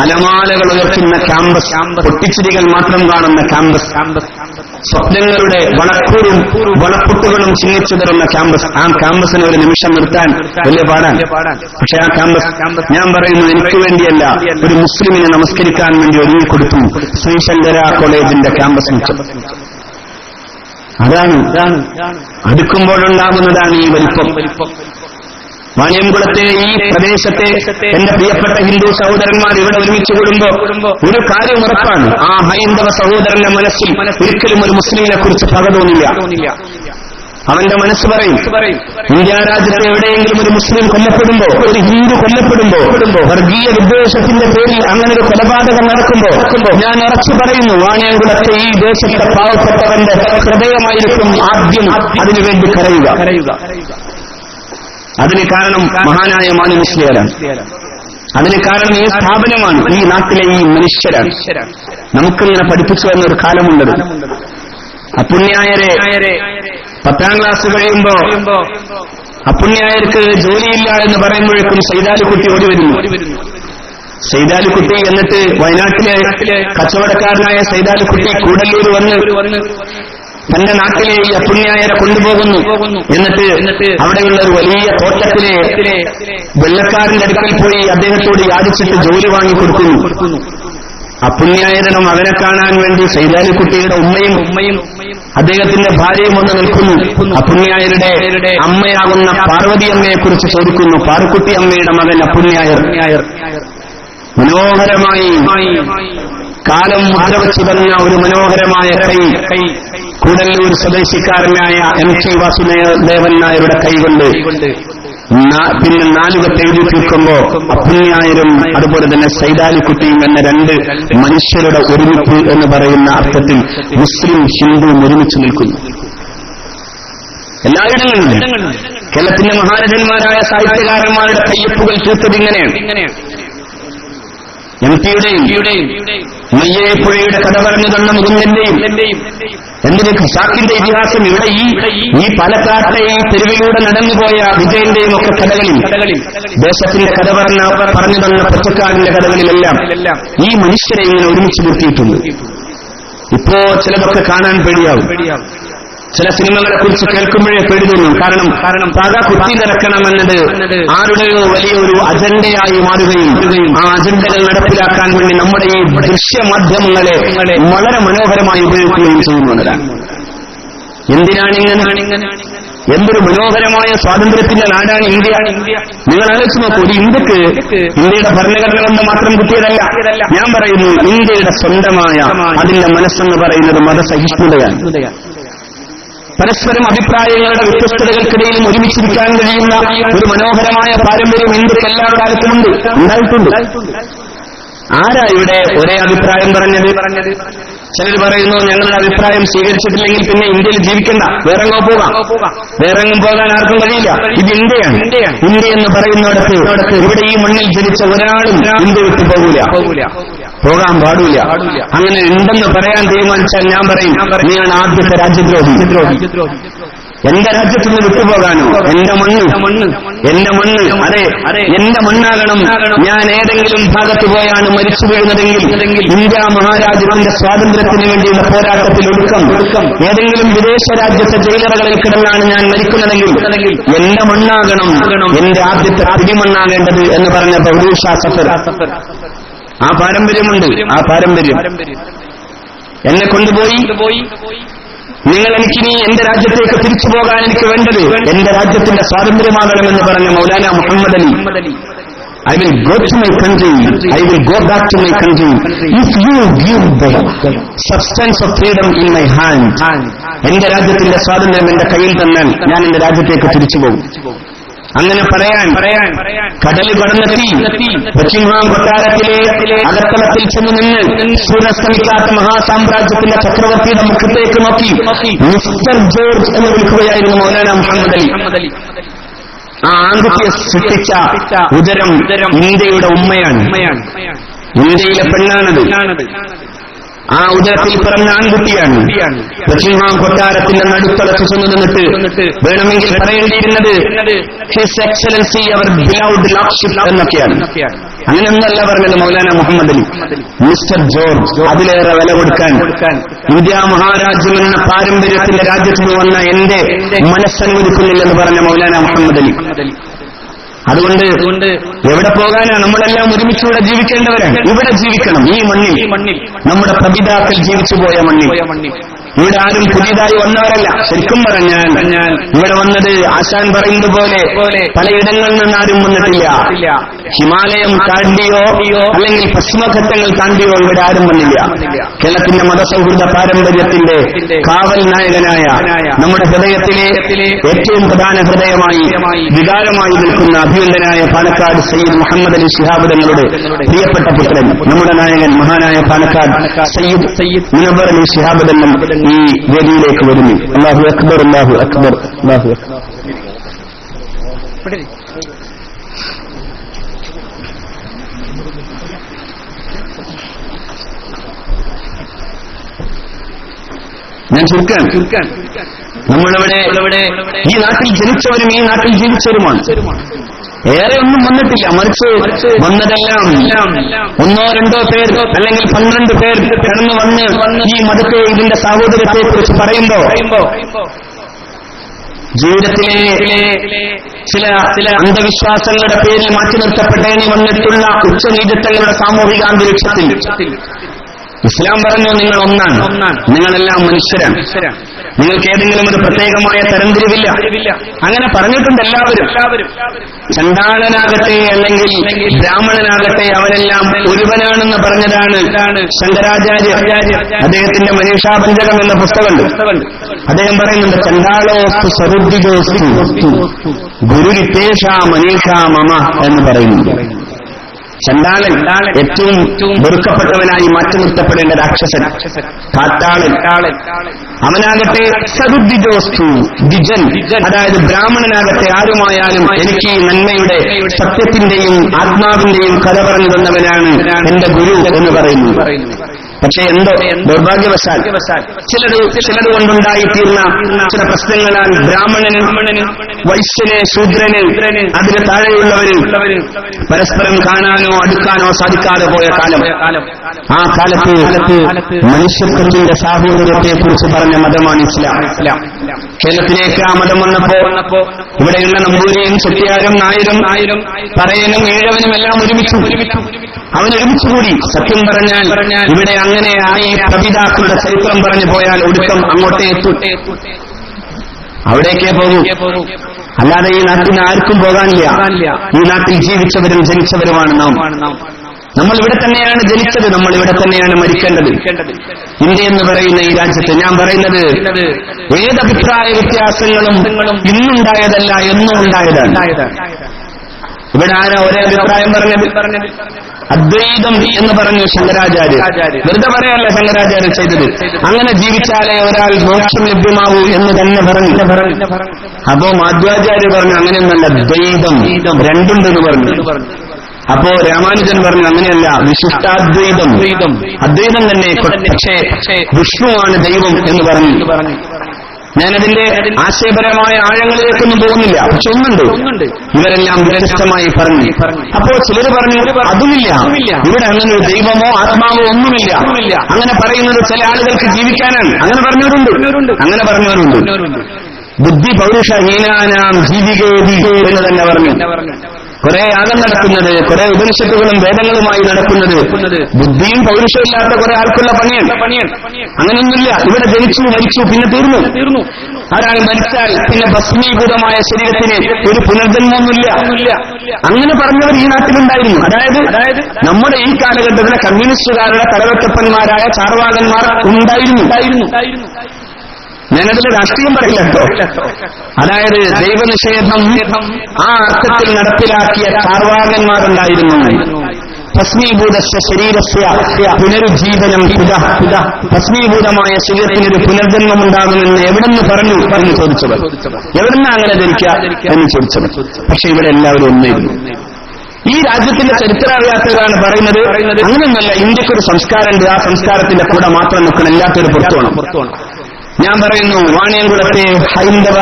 അലമാലകൾ ഉയർത്തുന്ന ക്യാമ്പസ്, പൊട്ടിച്ചിരികൾ മാത്രം കാണുന്ന ക്യാമ്പസ്. സ്വപ്നങ്ങളുടെ വളക്കൂറും വളപ്പൊട്ടുകളും ചിന്നിച്ചിതറുന്ന ക്യാമ്പസ്. ആ ക്യാമ്പസിനെ ഒരു നിമിഷം നിർത്താൻ വലിയ പാടാണ്. പക്ഷെ ആ ക്യാമ്പസ് ഞാൻ പറയുന്നു എനിക്ക് വേണ്ടിയല്ല, ഒരു മുസ്ലിമിനെ നമസ്കരിക്കാൻ വേണ്ടി ഒരുങ്ങിക്കൊടുത്തു ശ്രീശങ്കര കോളേജിന്റെ ക്യാമ്പസ് മിച്ചം. അതാണ് അടുക്കുമ്പോഴുണ്ടാകുന്നതാണ് ഈ വലിപ്പം. വാണിയംകുളത്തെ ഈ പ്രദേശത്തെ എന്റെ പ്രിയപ്പെട്ട ഹിന്ദു സഹോദരന്മാർ ഇവിടെ ഒരുമിച്ച് കൂടുമ്പോ ഒരു കാര്യം ഉറപ്പാണ്, ആ ഹൈന്ദവ സഹോദരന്റെ മനസ്സിൽ ഒരിക്കലും ഒരു മുസ്ലിമിനെ കുറിച്ച് പക തോന്നില്ല. അവന്റെ മനസ്സ് പറയും, ഇന്ത്യ രാജ്യത്തെ എവിടെയെങ്കിലും ഒരു മുസ്ലിം കൊല്ലപ്പെടുമ്പോ, ഒരു ഹിന്ദു കൊല്ലപ്പെടുമ്പോ, വർഗീയ വിദ്വേഷത്തിന്റെ പേരിൽ അങ്ങനെ ഒരു കൊലപാതകം നടക്കുമ്പോ ഞാൻ ഉറച്ചു പറയുന്നു, വാണിയംകുളത്തെ ഈ ദേശത്തെ പാവപ്പെട്ടവന്റെ ഹൃദയമായിരിക്കും ആദ്യം അതിനുവേണ്ടി കരയുക. അതിന് കാരണം മഹാനായ മാണി മുസ്ലിയാരാണ്. അതിന് കാരണം ഈ സ്ഥാപനമാണ്, ഈ നാട്ടിലെ ഈ മനുഷ്യരാണ്. നമുക്കിങ്ങനെ പഠിപ്പിച്ചു വന്നൊരു കാലമുണ്ടത്. അപ്പുണ്യായരെ 10ാം ക്ലാസ് കഴിയുമ്പോ അപ്പുണ്യായർക്ക് ജോലിയില്ല എന്ന് പറയുമ്പോഴേക്കും സൈതാലിക്കുട്ടി ഓടി വരുന്നു. സൈതാലിക്കുട്ടി എന്നിട്ട് വയനാട്ടിലെ കച്ചവടക്കാരനായ സൈതാലിക്കുട്ടി കൂടല്ലൂർ വന്ന് തന്റെ നാട്ടിലെ ഈ അപ്പുണ്യായരെ കൊണ്ടുപോകുന്നു. എന്നിട്ട് അവിടെയുള്ള ഒരു വലിയ തോട്ടത്തിലെ വെള്ളക്കാരന്റെ അടുക്കൽ പോയി അദ്ദേഹത്തോട് യാചിച്ചിട്ട് ജോലി വാങ്ങിക്കൊടുക്കുന്നു. അപ്പുണ്യായരുടെ മകനെ കാണാൻ വേണ്ടി സൈതാലിക്കുട്ടിയുടെ ഉമ്മയും അദ്ദേഹത്തിന്റെ ഭാര്യയും ഒന്ന് നിൽക്കുന്നു. അപ്പുണ്യായരുടെ അമ്മയാകുന്ന പാർവതി അമ്മയെ കുറിച്ച് ചോദിക്കുന്നു. പാറുക്കുട്ടി അമ്മയുടെ മകൻ അപ്പുണ്യായർ മനോഹരമായി കാലം മുദ്രവച്ചു തന്ന ഒരു മനോഹരമായ കൈ കൂടല്ലൂർ സ്വദേശിക്കാരനായ MK വാസുദേവൻ നായരുടെ കൈകൊണ്ട് പിന്നെ 4 കത്ത് എഴുതി തീർക്കുമ്പോ അപ്പുണ്യായരും അതുപോലെ തന്നെ സൈതാലിക്കുട്ടിയും എന്ന 2 മനുഷ്യരുടെ ഒരുമിപ്പ് എന്ന് പറയുന്ന അർത്ഥത്തിൽ മുസ്ലിം ഹിന്ദുവും ഒരുമിച്ച് നിൽക്കുന്നു. എല്ലായിടങ്ങളിലും കേരളത്തിന്റെ മഹാരഥന്മാരായ സാഹിത്യകാരന്മാരുടെ കയ്യൊപ്പുകൾ തീർത്തത് ഇങ്ങനെയാണ്. MPയുടെയും മയ്യപ്പുഴയുടെ കഥ പറഞ്ഞു തന്ന മുകുന്ദന്റെയും എന്തിന് ഖസാക്കിന്റെ ഇതിഹാസം ഇവിടെ ഈ പാലക്കാട്ടെ ഈ തെരുവിലൂടെ നടന്നുപോയ വിജയന്റെയും ഒക്കെ കഥകളിൽ ദേശത്തിന്റെ കഥ പറഞ്ഞു തന്ന പച്ചക്കാടിന്റെ കഥകളിലെല്ലാം ഈ മനുഷ്യരെ ഇങ്ങനെ ഒരുമിച്ച് നിർത്തിയിട്ടുണ്ട്. ഇപ്പോ ചിലതൊക്കെ കാണാൻ പേടിയാവും. ചില സിനിമകളെ കുറിച്ച് കേൾക്കുമ്പോഴേ പേടി തോന്നും. കാരണം പക കുത്തി നിറക്കണമെന്നത് ആരുടെയോ വലിയൊരു അജണ്ടയായി മാറുകയും ആ അജണ്ടകൾ നടപ്പിലാക്കാൻ വേണ്ടി നമ്മുടെ ഈ ദൃശ്യമാധ്യമങ്ങളെ വളരെ മനോഹരമായി ഉപയോഗിക്കുകയും ചെയ്യുന്നതാണ്. എന്തിനാണിങ്ങനെ? എന്തൊരു മനോഹരമായ സ്വാതന്ത്ര്യത്തിന്റെ നാടാണ് ഇന്ത്യ. നിങ്ങൾ ആലോചിച്ച് നോക്കൂ, ഒരു ഇന്ത്യക്ക് ഇന്ത്യയുടെ ഭരണഘടന കൊണ്ട് മാത്രം കിട്ടിയതല്ല. ഞാൻ പറയുന്നു, ഇന്ത്യയുടെ സ്വന്തമായ അതിന്റെ മനസ്സെന്ന് പറയുന്നത് മതസഹിഷ്ണുതയാണ്. പരസ്പരം അഭിപ്രായങ്ങളുടെ വ്യത്യസ്തതകൾക്കിടയിലും ഒരുമിച്ചിരിക്കാൻ കഴിയുന്ന ഒരു മനോഹരമായ പാരമ്പര്യം ഇന്ത്യക്ക് എല്ലാ കാലത്തുമുണ്ട്, ഉണ്ടായിട്ടുണ്ട്. ആരാ ഇവിടെ ഒരേ അഭിപ്രായം പറഞ്ഞത്? ചിലർ പറയുന്നു, ഞങ്ങളുടെ അഭിപ്രായം സ്വീകരിച്ചിട്ടില്ലെങ്കിൽ പിന്നെ ഇന്ത്യയിൽ ജീവിക്കണ്ട, വേറെങ്ങോ പോകാം. വേറെങ്ങും പോകാൻ ആർക്കും കഴിയില്ല. ഇത് ഇന്ത്യയാണ്. ഇന്ത്യ എന്ന് പറയുന്നിടത്ത് ഇവിടെ ഈ മണ്ണിൽ ജനിച്ച ഒരാളും ഇന്ത്യ വിട്ടു പോകാൻ പാടില്ല. അങ്ങനെ ഉണ്ടെന്ന് പറയാൻ തീരുമാനിച്ചാൽ ഞാൻ പറയും, നീയാണ് ആദ്യത്തെ രാജ്യദ്രോഹി. എന്റെ രാജ്യത്ത് നിന്ന് വിട്ടുപോകാനോ? എന്റെ മണ്ണ്, അതെ എന്റെ മണ്ണാകണം. ഞാൻ ഏതെങ്കിലും ഭാഗത്ത് പോയാണ് മരിച്ചു വീഴുന്നതെങ്കിൽ ഇന്ത്യ മഹാരാജ്യത്തിന്റെ സ്വാതന്ത്ര്യത്തിന് വേണ്ടിയുള്ള പോരാട്ടത്തിൽ ഒടുക്കം ഏതെങ്കിലും വിദേശ രാജ്യത്തെ ജയിലറകളിൽ കിടന്നാണ് ഞാൻ മരിക്കുന്നതെങ്കിൽ എന്റെ മണ്ണാകണം എന്റെ ആദ്യത്തെ പിടിമണ്ണാകേണ്ടത് എന്ന് പറഞ്ഞ ബഹുദൂഷാസഫർ. ആ പാരമ്പര്യമുണ്ട്. ആ പാരമ്പര്യം എന്നെ കൊണ്ടുപോയി നിങ്ങൾ എനിക്കിനി എന്റെ രാജ്യത്തേക്ക് തിരിച്ചു പോകാൻ എനിക്ക് വേണ്ടത് എന്റെ രാജ്യത്തിന്റെ സ്വാതന്ത്ര്യമാകണമെന്ന് പറഞ്ഞ Maulana Muhammad Ali. I will go to my country, I will go back to my country if you give the substance of freedom in my hand. എന്റെ രാജ്യത്തിന്റെ സ്വാതന്ത്ര്യം എന്റെ കയ്യിൽ തന്നാൽ ഞാൻ എന്റെ രാജ്യത്തേക്ക് തിരിച്ചു പോകും. അങ്ങനെ പറയാൻ കടൽ കടന്നെത്തി ബക്കിംഗ്ഹാം കൊട്ടാരത്തിലെ അകത്തളത്തിൽ ചെന്ന് നിന്ന് സൂര്യസ്തമിക്കാത്ത മഹാസാമ്രാജ്യത്തിന്റെ ചക്രവർത്തിയുടെ മുഖത്തേക്ക് നോക്കി മിസ്റ്റർ ജോർജ് എന്ന് വിളിക്കുകയായിരുന്നു മൗലാന മുഹമ്മദ് അലി. ആ ആൺകുട്ടിയെ സൃഷ്ടിച്ച ഉദരം ഇന്ത്യയുടെ ഉമ്മയാണ്, ഇന്ത്യയിലെ പെണ്ണാണത്. ആ ഉദരത്തിൽ പിറന്ന ആൺകുട്ടിയാണ്. ബക്കിംഗ്ഹാം കൊട്ടാരത്തിന്റെ നടുത്തളത്ത് ചെന്ന് നിന്നിട്ട് വേണമെങ്കിൽ പറയേണ്ടിയിരുന്നത് ഹിസ് എക്സലൻസി അവർ ബിലൗഡ് ലോർഡ്ഷിപ്പ് എന്നൊക്കെയാണ്. അങ്ങനെയൊന്നല്ല പറഞ്ഞത് മൗലാന മുഹമ്മദ് അലി. മിസ്റ്റർ ജോർജ്, അതിലേറെ വില കൊടുക്കാൻ ഇന്ത്യ മഹാരാജ്യം എന്ന പാരമ്പര്യത്തിന്റെ രാജ്യത്തിന് വന്ന എന്റെ മനസ്സനുവദിക്കുന്നില്ലെന്ന് പറഞ്ഞ മൗലാന മുഹമ്മദ് അലി. അതുകൊണ്ട് എവിടെ പോകാനാണ്? നമ്മളെല്ലാം ഒരുമിച്ചിവിടെ ജീവിക്കേണ്ടവരാണ്. ഇവിടെ ജീവിക്കണം, ഈ മണ്ണിൽ, നമ്മുടെ പ്രപിതാക്കൾ ജീവിച്ചുപോയ മണ്ണിൽ. ഇവിടെ ആരും പുതിയതായി വന്നവരല്ല. ശരിക്കും പറഞ്ഞാൽ ഇവിടെ വന്നത് ആശാൻ പറയുന്നത് പോലെ പലയിടങ്ങളിൽ നിന്നാരും വന്നിട്ടില്ല. ഹിമാലയം താണ്ടിയോ അല്ലെങ്കിൽ പശ്ചിമഘട്ടങ്ങൾ താണ്ടിയോ ഇവിടെ ആരും വന്നില്ല. കേരളത്തിന്റെ മതസൗഹൃദ പാരമ്പര്യത്തിന്റെ കാവൽ നായകനായ നമ്മുടെ ഹൃദയത്തിലെ ഏറ്റവും പ്രധാന ഹൃദയമായി വികാരമായി നിൽക്കുന്ന അഭിനന്ദനായ പാലക്കാട് സയ്യിദ് മുഹമ്മദ് അലി ശിഹാബ് തങ്ങളുടെ പ്രിയപ്പെട്ട പുത്രൻ, നമ്മുടെ നായകൻ മഹാനായ പാലക്കാട് സയ്യിദ് മുനവ്വർ അലി ശിഹാബ് തങ്ങൾ ഈ വേദിയിലേക്ക് വരുന്നു. അല്ലാഹു അക്ബർ, അല്ലാഹു അക്ബർ, അല്ലാഹു അക്ബർ. ഞാൻ ചുരുക്കാൻ നമ്മളിവിടെ ഈ നാട്ടിൽ ജനിച്ചവരും ഈ നാട്ടിൽ ജീവിച്ചവരുമാണ്. ഏറെ ഒന്നും വന്നിട്ടില്ല. മറിച്ച് വന്നതെല്ലാം ഒന്നോ രണ്ടോ പേർ അല്ലെങ്കിൽ 12 പേർ കടന്നു വന്ന് ഈ മതത്തെ, ഇതിന്റെ സാഹോദര്യത്തെ കുറിച്ച് പറയുമ്പോ ജീവിതത്തിലെ ചില അന്ധവിശ്വാസങ്ങളുടെ പേരിൽ മാറ്റി നിർത്തപ്പെട്ടേനി വന്നിട്ടുള്ള ഉച്ചനീചത്വങ്ങളുടെ സാമൂഹിക അന്തരീക്ഷത്തിൽ ഇസ്ലാം പറഞ്ഞു, നിങ്ങൾ ഒന്നാണ്, നിങ്ങളെല്ലാം മനുഷ്യരാണ്, നിങ്ങൾക്ക് ഏതെങ്കിലും ഒരു പ്രത്യേകമായ തരംതിരിവില്ല. അങ്ങനെ പറഞ്ഞിട്ടുണ്ട് എല്ലാവരും. ചണ്ടാളനാകട്ടെ അല്ലെങ്കിൽ ബ്രാഹ്മണനാകട്ടെ അവരെല്ലാം ഒരുവനാണെന്ന് പറഞ്ഞതാണ് ശങ്കരാചാര്യ. അദ്ദേഹത്തിന്റെ മനീഷാപഞ്ചകം എന്ന പുസ്തകമുണ്ട്. അദ്ദേഹം പറയുന്നുണ്ട്, ചണ്ടാളോസ്തു സരുദ്ധിജോസ്തു ഗുരുരിത്തേഷ മനീഷ മമ എന്ന് പറയുന്നുണ്ട്. ചണ്ടാളൻ ഏറ്റവും വെറുക്കപ്പെട്ടവനായി മാറ്റി നിർത്തപ്പെടേണ്ട രാക്ഷസൻ, കാട്ടാളൻ. അവനാകട്ടെ സരുദ്ധിജോസ്തു ദ്വിജൻ, അതായത് ബ്രാഹ്മണനാകട്ടെ ആരുമായാലും എനിക്ക് നന്മയുടെ സത്യത്തിന്റെയും ആത്മാവിന്റെയും കഥ പറഞ്ഞു തന്നവനാണ് എന്റെ ഗുരു എന്ന് പറയുന്നു. പക്ഷേ എന്തോ ദൗർഭാഗ്യവശാൽ ചിലത് കൊണ്ടുണ്ടായിത്തീർന്ന ചില പ്രശ്നങ്ങളാൽ ബ്രാഹ്മണനും വൈശ്യന് ശൂദ്രന് അതിന് താഴെയുള്ളവര് പരസ്പരം കാണാനോ അടുക്കാനോ സാധിക്കാതെ പോയ കാലം. ആ കാലത്ത് മനുഷ്യത്വത്തിന്റെ സാഹോദര്യത്തെ കുറിച്ച് പറഞ്ഞ മതമാണ് ഇസ്ലാം. കേരളത്തിലേക്ക് ആ മതം വന്നപ്പോ ഇവിടെയുള്ള നമ്പൂരിയും ചെട്ടിയാരും നായരും പറയനും ഈഴവനും എല്ലാം അവനൊരുമിച്ചുകൂടി. സത്യം പറഞ്ഞാൽ ഇവിടെ അങ്ങനെ ആയി പ്രപിതാക്കളുടെ ചരിത്രം പറഞ്ഞു പോയാൽ ഒടുക്കം അങ്ങോട്ടേ എത്തും, അവിടേക്കേ പോകൂ. അല്ലാതെ ഈ നാട്ടിന് ആർക്കും പോകാനില്ല. ഈ നാട്ടിൽ ജീവിച്ചവരും ജനിച്ചവരുമാണ് നാം. നമ്മൾ ഇവിടെ തന്നെയാണ് ജനിച്ചത്, നമ്മൾ ഇവിടെ തന്നെയാണ് മരിക്കേണ്ടത്. ഇന്ത്യ എന്ന് പറയുന്ന ഈ രാജ്യത്ത് ഞാൻ പറയുന്നത് ഏതഭിപ്രായ വ്യത്യാസങ്ങളും ഇന്നുണ്ടായതല്ല, എന്നും ഉണ്ടായതാണ്. ഇവിടെ ആരാ ഒരേ അഭിപ്രായം പറഞ്ഞത്? അദ്വൈതം എന്ന് പറഞ്ഞു ശങ്കരാചാര്യ. വെറുതെ പറയല്ല ശങ്കരാചാര്യ ചെയ്തത്. അങ്ങനെ ജീവിച്ചാലേ ഒരാൾ മോക്ഷം ലഭ്യമാവൂ എന്ന് തന്നെ പറഞ്ഞു. അപ്പോ മാധ്വാചാര്യ പറഞ്ഞു അങ്ങനെയൊന്നല്ല, ദ്വൈതം രണ്ടുണ്ടെന്ന് പറഞ്ഞു. അപ്പോ രാമാനുജൻ പറഞ്ഞു അങ്ങനെയല്ല, വിശിഷ്ടാദ്വൈതം, അദ്വൈതം തന്നെ, പക്ഷേ വിഷ്ണുവാണ് ദൈവം എന്ന് പറഞ്ഞു. ഞാനതിന്റെ ആശയപരമായ ആഴങ്ങളിലേക്കൊന്നും പോകുന്നില്ല. പക്ഷെ ഒന്നുണ്ട്, ഇവരെല്ലാം വ്യത്യസ്തമായി പറഞ്ഞു. അപ്പോ ചിലർ പറഞ്ഞു അതുമില്ല, ഇവിടെ അങ്ങനെ ഒരു ദൈവമോ ആത്മാവോ ഒന്നുമില്ല. അങ്ങനെ പറയുന്നത് ചില ആളുകൾക്ക് ജീവിക്കാനാണ്. അങ്ങനെ പറഞ്ഞവരുണ്ട്. ബുദ്ധി പൗരുഷഹീനാനാം ജീവികേതി എന്ന് തന്നെ പറഞ്ഞു. കുറെ യാഗം നടക്കുന്നത്, കുറെ ഉപനിഷത്തുകളും വേദങ്ങളുമായി നടക്കുന്നത് ബുദ്ധിയും പൗരുഷമില്ലാത്ത കുറെ ആൾക്കുള്ള പണിയാണ്. അങ്ങനെയൊന്നുമില്ല. ഇവിടെ ജനിച്ചു മരിച്ചു പിന്നെ തീർന്നു. ഒരാൾ മരിച്ചാൽ പിന്നെ ഭസ്മീഭൂതമായ ശരീരത്തിന് ഒരു പുനർജന്മമൊന്നുമില്ല. അങ്ങനെ പറഞ്ഞവർ ഈ നാട്ടിലുണ്ടായിരുന്നു. അതായത് നമ്മുടെ ഈ കാലഘട്ടത്തിലെ കമ്മ്യൂണിസ്റ്റുകാരുടെ തലവെട്ടപ്പന്മാരായ ചാർവാകന്മാർ ഉണ്ടായിരുന്നു. ഞാനതിൽ രാഷ്ട്രീയം പറയില്ല കേട്ടോ. അതായത് ദൈവനിഷേധം ആ അർത്ഥത്തിൽ നടപ്പിലാക്കിയ ചാർവാകന്മാരുണ്ടായിരുന്നു. ഭസ്മീഭൂതസ്യ ശരീരസ്യ പുനരുജ്ജീവനം ഭസ്മീഭൂതമായ ശരീരത്തിനൊരു പുനർജന്മം ഉണ്ടാകുമെന്ന് എവിടെന്ന് പറഞ്ഞു ചോദിച്ചവർ. എവിടെന്നാ അങ്ങനെ ധരിക്കുക എന്ന് ചോദിച്ചവർ. പക്ഷെ ഇവിടെ എല്ലാവരും ഒന്നായിരുന്നു. ഈ രാജ്യത്തിന്റെ ചരിത്രം അറിയാത്തവരാണ് പറയുന്നത് അങ്ങനെയൊന്നല്ല, ഇന്ത്യക്കൊരു സംസ്കാരമുണ്ട്, ആ സംസ്കാരത്തിന്റെ കൂടെ മാത്രം നിൽക്കണം, എല്ലാത്തൊരു പുറത്തു വേണം. ഞാൻ പറയുന്നു, വാണിയംകുളത്തെ ഹൈന്ദവ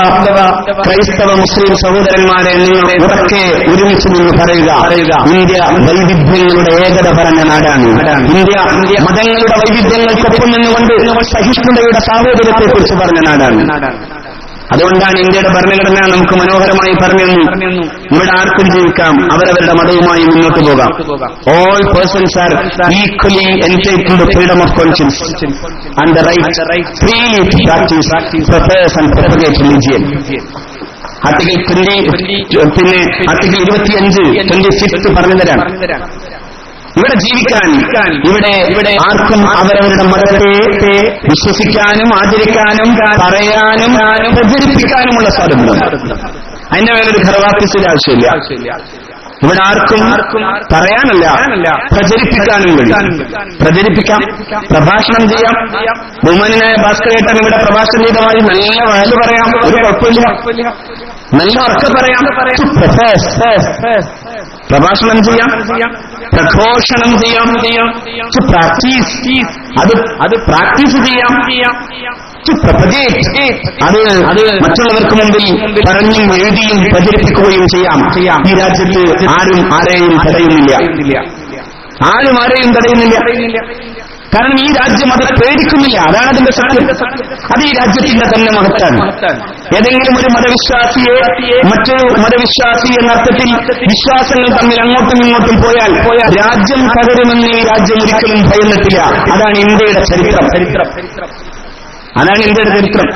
ക്രൈസ്തവ മുസ്ലിം സഹോദരന്മാരെ നിങ്ങൾ ഉറക്കെ ഒരുമിച്ച് നിന്ന് പറയുക, ഇന്ത്യ വൈവിധ്യങ്ങളുടെ ഏകത പറഞ്ഞ നാടാണ്. ഇന്ത്യ മതങ്ങളുടെ വൈവിധ്യങ്ങൾക്കൊപ്പം നിന്നുകൊണ്ട് സഹിഷ്ണുതയുടെ സാഹോദര്യത്തെക്കുറിച്ച് പറഞ്ഞ നാടാണ്. അതുകൊണ്ടാണ് ഇന്ത്യയുടെ ഭരണഘടന നമുക്ക് മനോഹരമായി പറഞ്ഞു, ഇവിടെ ആർക്കും ജീവിക്കാം, അവരവരുടെ മതവുമായി മുന്നോട്ട് പോകാം. All persons are equally entitled to freedom of conscience and the right freely to practise, profess and propagate religion. Article 25 പറഞ്ഞു തരാം. ഇവിടെ ജീവിക്കാൻ, ഇവിടെ ആർക്കും അവരവരുടെ മതത്തെ വിശ്വസിക്കാനും ആചരിക്കാനും പറയാനും പ്രചരിപ്പിക്കാനുമുള്ള സ്വാതന്ത്ര്യം. അതിന്റെ മേലൊരു ഘർവാഫീസിന്റെ ആവശ്യമില്ല. ഇവിടെ ആർക്കും പറയാനല്ല, പ്രചരിപ്പിക്കാനും കഴിയും. പ്രചരിപ്പിക്കാം, പ്രഭാഷണം ചെയ്യാം. ബഹുമാനായ ഭാസ്കരേട്ടൻ ഇവിടെ പ്രഭാഷണം ചെയ്തമായി നല്ല വയല് പറയാം, ഒരു കുഴപ്പമില്ല. നല്ല ഉറക്കെ പറയാം, പ്രഭാഷണം ചെയ്യാം, പ്രഘോഷണം ചെയ്യാം, പ്രാക്ടീസ് അത് പ്രാക്ടീസ് ചെയ്യാം, അത് മറ്റുള്ളവർക്ക് മുമ്പിൽ പറഞ്ഞും എഴുതിയും പ്രചരിപ്പിക്കുകയും ചെയ്യാം. ഈ രാജ്യത്ത് ആരും ആരെയും തടയുന്നില്ല. കാരണം ഈ രാജ്യം അത് പേടിക്കുന്നില്ല. അതാണ് അതിന്റെ സത്യം. അത് ഈ രാജ്യത്തിന്റെ തന്നെ മഹത്താണ്. ഏതെങ്കിലും ഒരു മതവിശ്വാസിയെ മറ്റൊരു മതവിശ്വാസി എന്ന അർത്ഥത്തിൽ വിശ്വാസങ്ങൾ തമ്മിൽ അങ്ങോട്ടും ഇങ്ങോട്ടും പോയാൽ രാജ്യം തകരുമെന്ന് ഈ രാജ്യം ഒരിക്കലും ഭയന്നിട്ടില്ല. അതാണ് ഇന്ത്യയുടെ ചരിത്രം. അതാണ് ഇന്ത്യയുടെ ചരിത്രം.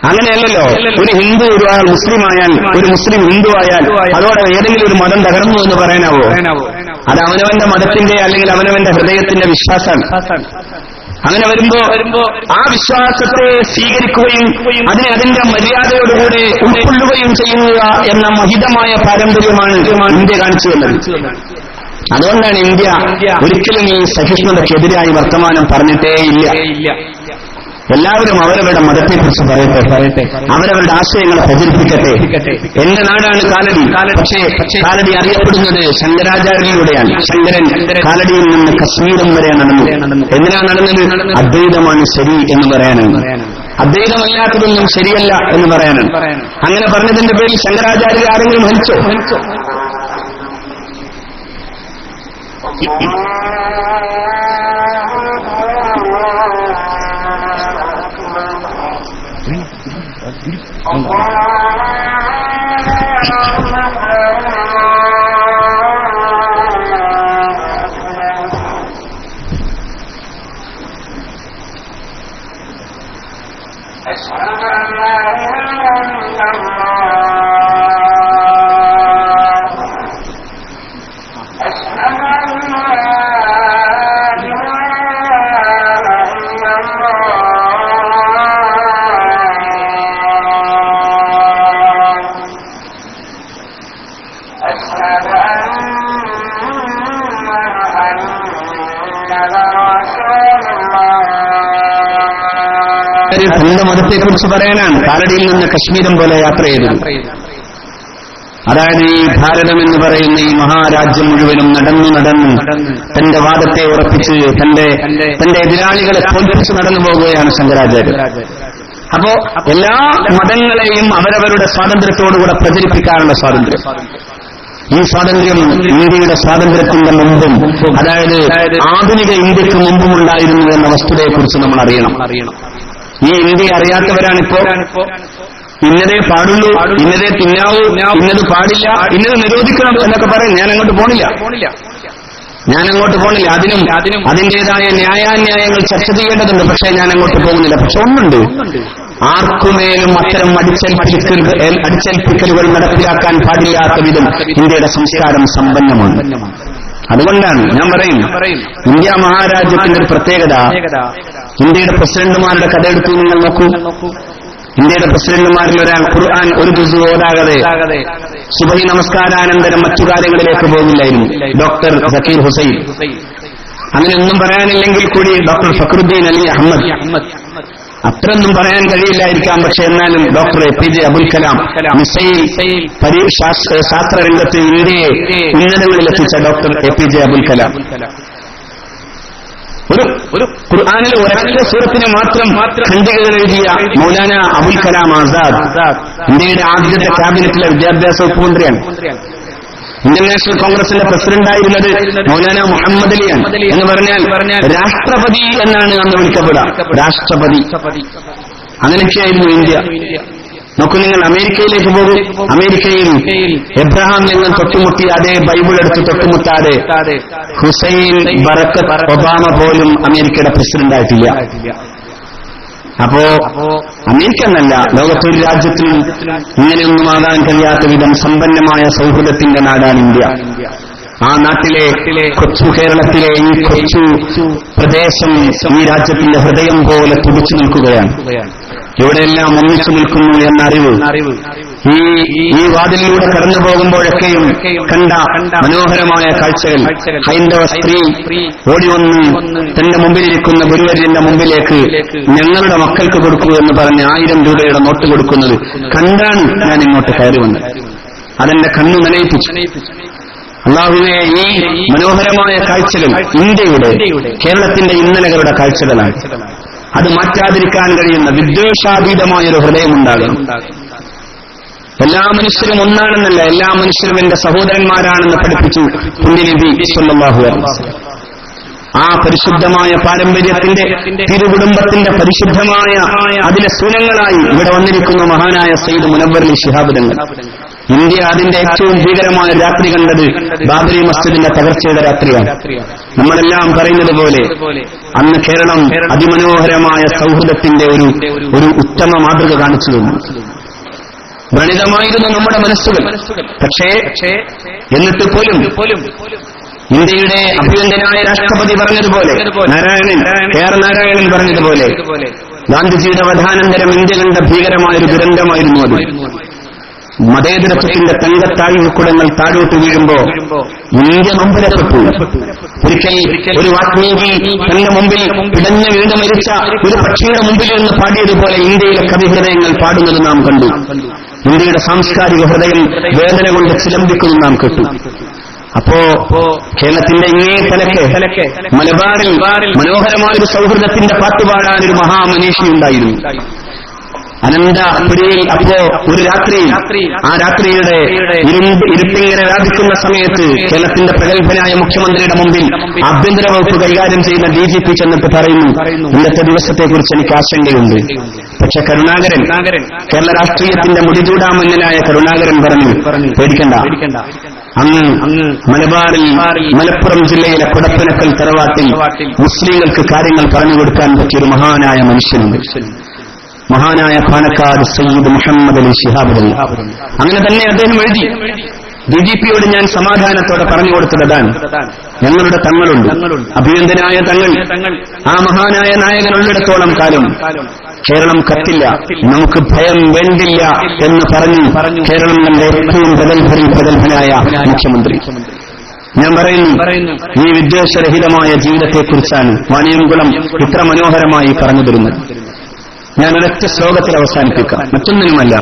അങ്ങനെയല്ലല്ലോ, ഒരു ഹിന്ദു ഒരാൾ മുസ്ലിം ആയാൽ, ഒരു മുസ്ലിം ഹിന്ദു ആയാൽ അതോടെ ഏതെങ്കിലും ഒരു മതം തകർന്നു എന്ന് പറയാനാവോ? അത് അവനവന്റെ മതത്തിന്റെ അല്ലെങ്കിൽ അവനവന്റെ ഹൃദയത്തിന്റെ വിശ്വാസമാണ്. അങ്ങനെ വരുമ്പോ ആ വിശ്വാസത്തെ സ്വീകരിക്കുകയും അതിനെ അതിന്റെ മര്യാദയോടുകൂടെ ഉൾക്കൊള്ളുകയും ചെയ്യുക എന്ന മഹിതമായ പാരമ്പര്യമാണ് ഇന്ത്യ കാണിച്ചു തന്നത്. അതുകൊണ്ടാണ് ഇന്ത്യ ഒരിക്കലും ഈ സഹിഷ്ണുതയ്ക്കെതിരായി വർത്തമാനം പറഞ്ഞിട്ടേ ഇല്ല. എല്ലാവരും അവരവരുടെ മതത്തെക്കുറിച്ച് പറയട്ടെ, അവരവരുടെ ആശയങ്ങളെ പ്രചരിപ്പിക്കട്ടെ. എന്റെ നാടാണ് കാലടി. പക്ഷേ കാലടി അറിയപ്പെടുന്നത് ശങ്കരാചാര്യയിലൂടെയാണ്. ശങ്കരൻ കാലടിയിൽ നിന്ന് കശ്മീരം വരെ നടന്നു. എന്തിനാ നടന്നത്? അദ്വൈതമാണ് ശരി എന്ന് പറയാനാണ്. അദ്വൈതമല്ലാത്തതൊന്നും ശരിയല്ല എന്ന് പറയാനാണ്. അങ്ങനെ പറഞ്ഞതിന്റെ പേരിൽ ശങ്കരാചാര്യ ആരെങ്കിലും ഹനിച്ചോ? തന്റെ മതത്തെക്കുറിച്ച് പറയാനാണ് കാലടിയിൽ നിന്ന് കശ്മീരം പോലെ യാത്ര ചെയ്തത്. അതായത് ഈ ഭാരതം എന്ന് പറയുന്ന ഈ മഹാരാജ്യം മുഴുവനും നടന്നു തന്റെ വാദത്തെ ഉറപ്പിച്ച് തന്റെ എതിരാളികളെ തോൽപ്പിച്ച് നടന്നു പോകുകയാണ് ശങ്കരാചാര്യർ. അപ്പോ എല്ലാ മതങ്ങളെയും അവരവരുടെ സ്വാതന്ത്ര്യത്തോടുകൂടെ പ്രചരിപ്പിക്കാനുള്ള സ്വാതന്ത്ര്യം, ഈ സ്വാതന്ത്ര്യം ഇന്ത്യയുടെ സ്വാതന്ത്ര്യത്തിന്റെ മുമ്പും, അതായത് ആധുനിക ഇന്ത്യക്ക് മുമ്പും ഉണ്ടായിരുന്നു എന്ന വസ്തുതയെക്കുറിച്ച് നമ്മൾ അറിയണം. ഈ ഇന്ത്യ അറിയാത്തവരാണിപ്പോ ഇന്നതേ പാടുള്ളൂ, ഇന്നതേ തിന്നാവൂ, ഇന്നത് പാടില്ല, ഇന്നത് നിരോധിക്കണം എന്നൊക്കെ പറയും. ഞാൻ അങ്ങോട്ട് പോണില്ല. അതിനും അതിന്റേതായ ന്യായാന്യായങ്ങൾ ചർച്ച ചെയ്യേണ്ടതുണ്ട്. പക്ഷേ ഞാൻ അങ്ങോട്ട് പോകുന്നില്ല. പക്ഷെ ഒന്നുണ്ട്, ആർക്കുമേലും അത്തരം അടിച്ചേൽപ്പിക്കലുകൾ നടപ്പിലാക്കാൻ പാടില്ലാത്ത വിധം ഇന്ത്യയുടെ സംസ്കാരം സമ്പന്നമാണ്. അതുകൊണ്ടാണ് ഞാൻ പറയും, ഇന്ത്യ മഹാരാജ്യത്തിന്റെ ഒരു പ്രത്യേകത, ഇന്ത്യയുടെ പ്രസിഡന്റുമാരുടെ കഥ എടുത്തു നിങ്ങൾ നോക്കൂ. ഇന്ത്യയുടെ പ്രസിഡന്റുമാരിൽ ഒരാൾ ഖുർആൻ ഒരു ജുസ് ഓതാകാതെ സുബഹി നമസ്കാരാനന്തരം മറ്റു കാര്യങ്ങളിലേക്ക് പോകില്ലായിരുന്നു. ഡോക്ടർ സക്കീർ ഹുസൈൻ. അങ്ങനെയൊന്നും പറയാനില്ലെങ്കിൽ കൂടി ഡോക്ടർ ഫക്രുദ്ദീൻ അലി അഹമ്മദ്, അത്രയൊന്നും പറയാൻ കഴിയില്ലായിരിക്കാം. പക്ഷെ എന്നാലും doctor APJ Abul Kalam, missile ശാസ്ത്രരംഗത്ത് ഇന്ത്യയെ ഉന്നതങ്ങളിലെത്തിച്ച ഡോക്ടർ APJ അബുൽ കലാം, ഒരു ഖുർആനിലെ ഒരൊറ്റ സൂറത്തിന് മാത്രം ഖണ്ഡികകൾ എഴുതിയ മൗലാന അബുൽ കലാം ആസാദ് ഇന്ത്യയുടെ ആദ്യത്തെ ക്യാബിനറ്റിലെ വിദ്യാഭ്യാസ വകുപ്പ് മന്ത്രിയാണ്. ഇന്ത്യൻ നാഷണൽ കോൺഗ്രസിന്റെ പ്രസിഡന്റായിരുന്നത് മൗലാന മുഹമ്മദ് അലിയാണ്. എന്ന് പറഞ്ഞാൽ രാഷ്ട്രപതി എന്നാണ് അന്ന് വിളിക്കപ്പെടുക. രാഷ്ട്രപതി. അങ്ങനെയൊക്കെയായിരുന്നു ഇന്ത്യ. നോക്കൂ, നിങ്ങൾ അമേരിക്കയിലേക്ക് പോകും. അമേരിക്കയിൽ എബ്രഹാം ഞങ്ങൾ തൊട്ടുമുട്ടിയ അതേ ബൈബിൾ എടുത്ത് തൊട്ടുമുട്ടാതെ ഹുസൈൻ ബറക്കത്ത് ഒബാമ പോലും അമേരിക്കയുടെ പ്രസിഡന്റായിട്ടില്ല. അപ്പോ അമേരിക്ക എന്നല്ല, ലോകത്തൊരു രാജ്യത്തിനും ഇങ്ങനെയൊന്നും ആകാൻ കഴിയാത്ത വിധം സമ്പന്നമായ സൗഹൃദത്തിന്റെ നാടാണ് ഇന്ത്യ. ആ നാട്ടിലെ കൊച്ചു കേരളത്തിലെ ഈ കൊച്ചു പ്രദേശം ഈ രാജ്യത്തിന്റെ ഹൃദയം പോലെ തുടിച്ചു നിൽക്കുകയാണ്. ഇവിടെയെല്ലാം ഒന്നിച്ചു നിൽക്കുന്നു എന്ന അറിവ് ഈ വാതിലിലൂടെ കടന്നു പോകുമ്പോഴൊക്കെയും കണ്ട മനോഹരമായ കാഴ്ചകൾ. ഹൈന്ദവ സ്ത്രീ ഓടിവന്ന് തന്റെ മുമ്പിലിരിക്കുന്ന ഗുരുവര്യന്റെ മുമ്പിലേക്ക് ഞങ്ങളുടെ മക്കൾക്ക് കൊടുക്കൂ എന്ന് പറഞ്ഞ് 1000 രൂപയുടെ നോട്ട് കൊടുക്കുന്നത് കണ്ടാണ് ഞാൻ ഇങ്ങോട്ട് കയറി വന്നത്. അതെന്റെ കണ്ണു നനയിപ്പിച്ചു. അല്ലാഹുവേ, ഈ മനോഹരമായ കാഴ്ചകൾ ഇന്ത്യയുടെ, കേരളത്തിന്റെ ഇന്നലകളുടെ കാഴ്ചകളാണ്. അത് മാറ്റാതിരിക്കാൻ കഴിയുന്ന വിദ്വേഷാതീതമായൊരു ഹൃദയമുണ്ടാകണം. എല്ലാ മനുഷ്യരും ഒന്നാണെന്നല്ല, എല്ലാ മനുഷ്യരും എന്റെ സഹോദരന്മാരാണെന്ന് പഠിപ്പിച്ചു പുണ്യനബി സ്വല്ലല്ലാഹു അലൈഹി വസല്ലം. ആ പരിശുദ്ധമായ പാരമ്പര്യത്തിന്റെ തിരുകുടുംബത്തിന്റെ പരിശുദ്ധമായ അതിലെ സൂനങ്ങളായി ഇവിടെ വന്നിരിക്കുന്ന മഹാനായ സയ്യിദ് മുനവ്വർ അലി ശിഹാബ് തങ്ങൾ. ഇന്ത്യ അതിന്റെ ഏറ്റവും ഭീകരമായ രാത്രി കണ്ടത് ബാബരി മസ്ജിദിന്റെ തകർച്ചയുടെ രാത്രിയാണ്. നമ്മളെല്ലാം പറയുന്നത് പോലെ അന്ന് കേരളം അതിമനോഹരമായ സൗഹൃദത്തിന്റെ ഒരു ഉത്തമ മാതൃക കാണിച്ചു തന്നു. വ്രണിതമായിരുന്നു നമ്മുടെ മനസ്സുകൾ. പക്ഷേ എന്നിട്ട് പോലും ഇന്ത്യയുടെ അഭിനന്ദനായ രാഷ്ട്രപതി പറഞ്ഞതുപോലെ, നാരായണൻ പറഞ്ഞതുപോലെ, ഗാന്ധിജിയുടെ വധാനന്തരം ഇന്ത്യ കണ്ട ഭീകരമായൊരു ദുരന്തമായിരുന്നു അത്. മതേതരത്വത്തിന്റെ തങ്കത്താഴികുടങ്ങൾ താഴോട്ട് വീഴുമ്പോ ഇന്ത്യ നൊമ്പരപ്പെട്ടു. ഒരിക്കൽ ഒരു വാത്മീകി തന്റെ മുമ്പിൽ പിടഞ്ഞു വീണ് മരിച്ച ഒരു പക്ഷിയുടെ മുമ്പിൽ നിന്ന് പാടിയതുപോലെ ഇന്ത്യയിലെ കവിഹൃദയങ്ങൾ പാടുന്നത് നാം കണ്ടു. ഇന്ത്യയുടെ സാംസ്കാരിക ഹൃദയം വേദന കൊണ്ട് ചിലമ്പിക്കുന്നത് നാം കേട്ടു. അപ്പോ കേരളത്തിന്റെ ഇങ്ങേ തലക്ക് മലബാറിൽ മനോഹരമായൊരു സൗഹൃദത്തിന്റെ പാട്ടുപാടാൻ ഒരു മഹാമനീഷിയുണ്ടായിരുന്നു. അനന്തപുരിയിൽ അപ്പോ ഒരു രാത്രി, ആ രാത്രിയുടെ ഇരുട്ടിങ്ങനെ വ്യാപിക്കുന്ന സമയത്ത് കേരളത്തിന്റെ പ്രഗത്ഭനായ മുഖ്യമന്ത്രിയുടെ മുമ്പിൽ ആഭ്യന്തര വകുപ്പ് കൈകാര്യം ചെയ്യുന്ന DGP ചെന്നിട്ട് പറയുന്നു, ഇന്നത്തെ ദിവസത്തെക്കുറിച്ച് എനിക്ക് ആശങ്കയുണ്ട്. പക്ഷെ കരുണാകരൻ, കേരള രാഷ്ട്രീയത്തിന്റെ മുടിചൂടാമന്നനായ കരുണാകരൻ പറഞ്ഞു, പേടിക്കണ്ട. അങ്ങ് മലബാറിൽ മലപ്പുറം ജില്ലയിലെ കുടപ്പനക്കൽ തറവാട്ടിൽ മുസ്ലിങ്ങൾക്ക് കാര്യങ്ങൾ പറഞ്ഞുകൊടുക്കാൻ പറ്റിയൊരു മഹാനായ മനുഷ്യനുണ്ട്. മഹാനായ പാണക്കാട് സയ്യിദ് മുഹമ്മദ് അലി ശിഹാബ് തങ്ങൾ. അങ്ങനെ തന്നെ അദ്ദേഹം എഴുതി. DGPയോട് ഞാൻ സമാധാനത്തോടെ പറഞ്ഞു കൊടുത്തതാണ്, ഞങ്ങളുടെ തങ്ങളുണ്ട്, അഭിനന്ദനായ തങ്ങൾ, ആ മഹാനായ നായകനുള്ളിടത്തോളം കാലം കേരളം കത്തില്ല, നമുക്ക് ഭയം വേണ്ടില്ല എന്ന് പറഞ്ഞു കേരളം കണ്ട ഏറ്റവും പ്രഗത്ഭനായ മുഖ്യമന്ത്രി. ഞാൻ പറയുന്നു, ഈ വിദ്വേഷരഹിതമായ ജീവിതത്തെക്കുറിച്ചാണ് വാണിയംകുളം ഇത്ര മനോഹരമായി പറഞ്ഞു തരുന്നത്. ഞാൻ ഒരൊറ്റ ശ്ലോകത്തിൽ അവസാനിപ്പിക്കാം, മറ്റൊന്നിനുമല്ല.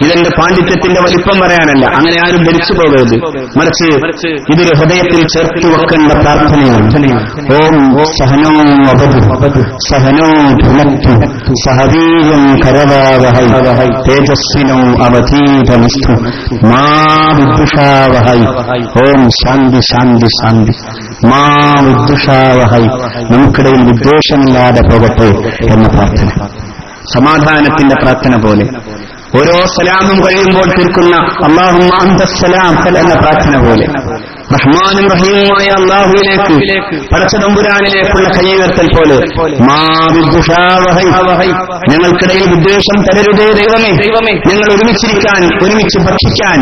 ഇതെന്റെ പാണ്ഡിത്യത്തിന്റെ വലിപ്പം പറയാനല്ല, അങ്ങനെ ആരും ധരിച്ചു പോകരുത്. മറിച്ച് ഇതൊരു ഹൃദയത്തിൽ ചേർത്ത് വെക്കേണ്ട പ്രാർത്ഥനയാണ്. ഓം സഹനോ വഭതു സഹനോ ഭുനക്തു സഹവീര്യം കരവാവഹൈ തേജസ്വിനോ അവധീതമസ്തു മാ വിദ്വിഷാവഹൈ. ഓം ശാന്തി ശാന്തി ശാന്തി. മാ വിദ്വിഷാവഹൈ. നമുക്കിടയിൽ വിദ്വേഷമില്ലാതെ പോകട്ടെ എന്ന പ്രാർത്ഥന, സമാധാനത്തിന്റെ പ്രാർത്ഥന പോലെ. ഓരോ സലാമും കഴിയുമ്പോൾ തീർക്കുന്ന അല്ലാഹുമ്മ അന്തസ്സലാം എന്ന പ്രാർത്ഥന പോലെ, റഹ്മാനും റഹീമുമായ അല്ലാഹുവിലേക്ക്, പടച്ചതമ്പുരാനിലേക്കുള്ള കൈയുയർത്തൽ പോലെ. മാ വിദ്വേഷാവഹൈ. ഞങ്ങൾക്കിടയിൽ വിദ്വേഷം തരരുതേ ദൈവമേ. ഞങ്ങൾ ഒരുമിച്ചിരിക്കാൻ, ഒരുമിച്ച് ഭക്ഷിക്കാൻ,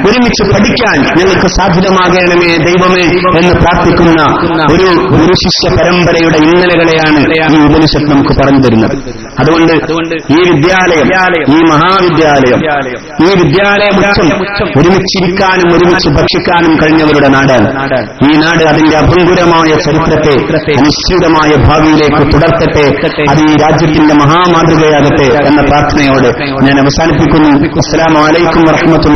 ഒരുമിച്ച് പഠിക്കാൻ ഞങ്ങൾക്ക് സാധ്യതമാകണമേ ദൈവമേ എന്ന് പ്രാർത്ഥിക്കുന്ന ഒരു ഗുരുശിഷ്യ പരമ്പരയുടെ ഇന്നലകളെയാണ് ഈ ഉപനിഷത്ത് നമുക്ക് പറഞ്ഞു തരുന്നത്. അതുകൊണ്ട് ഈ വിദ്യാലയം, ഈ മഹാവിദ്യാലയം, ഈ വിദ്യാലയമുറ്റം ഒരുമിച്ചിരിക്കാനും ഒരുമിച്ച് ഭക്ഷിക്കാനും കഴിഞ്ഞവരുടെ നാടാണ്. ഈ നാട് അതിന്റെ അഭംഗുരമായ ചരിത്രത്തെ അനിശ്ചിതമായ ഭാവിയിലേക്ക് തുടർത്തട്ടെ. അത് ഈ രാജ്യത്തിന്റെ മഹാമാതൃകയാകട്ടെ എന്ന പ്രാർത്ഥനയോടെ ഞാൻ അവസാനിപ്പിക്കുന്നു. അസ്സലാമു അലൈക്കും വറഹ്മത്തുള്ളാഹി.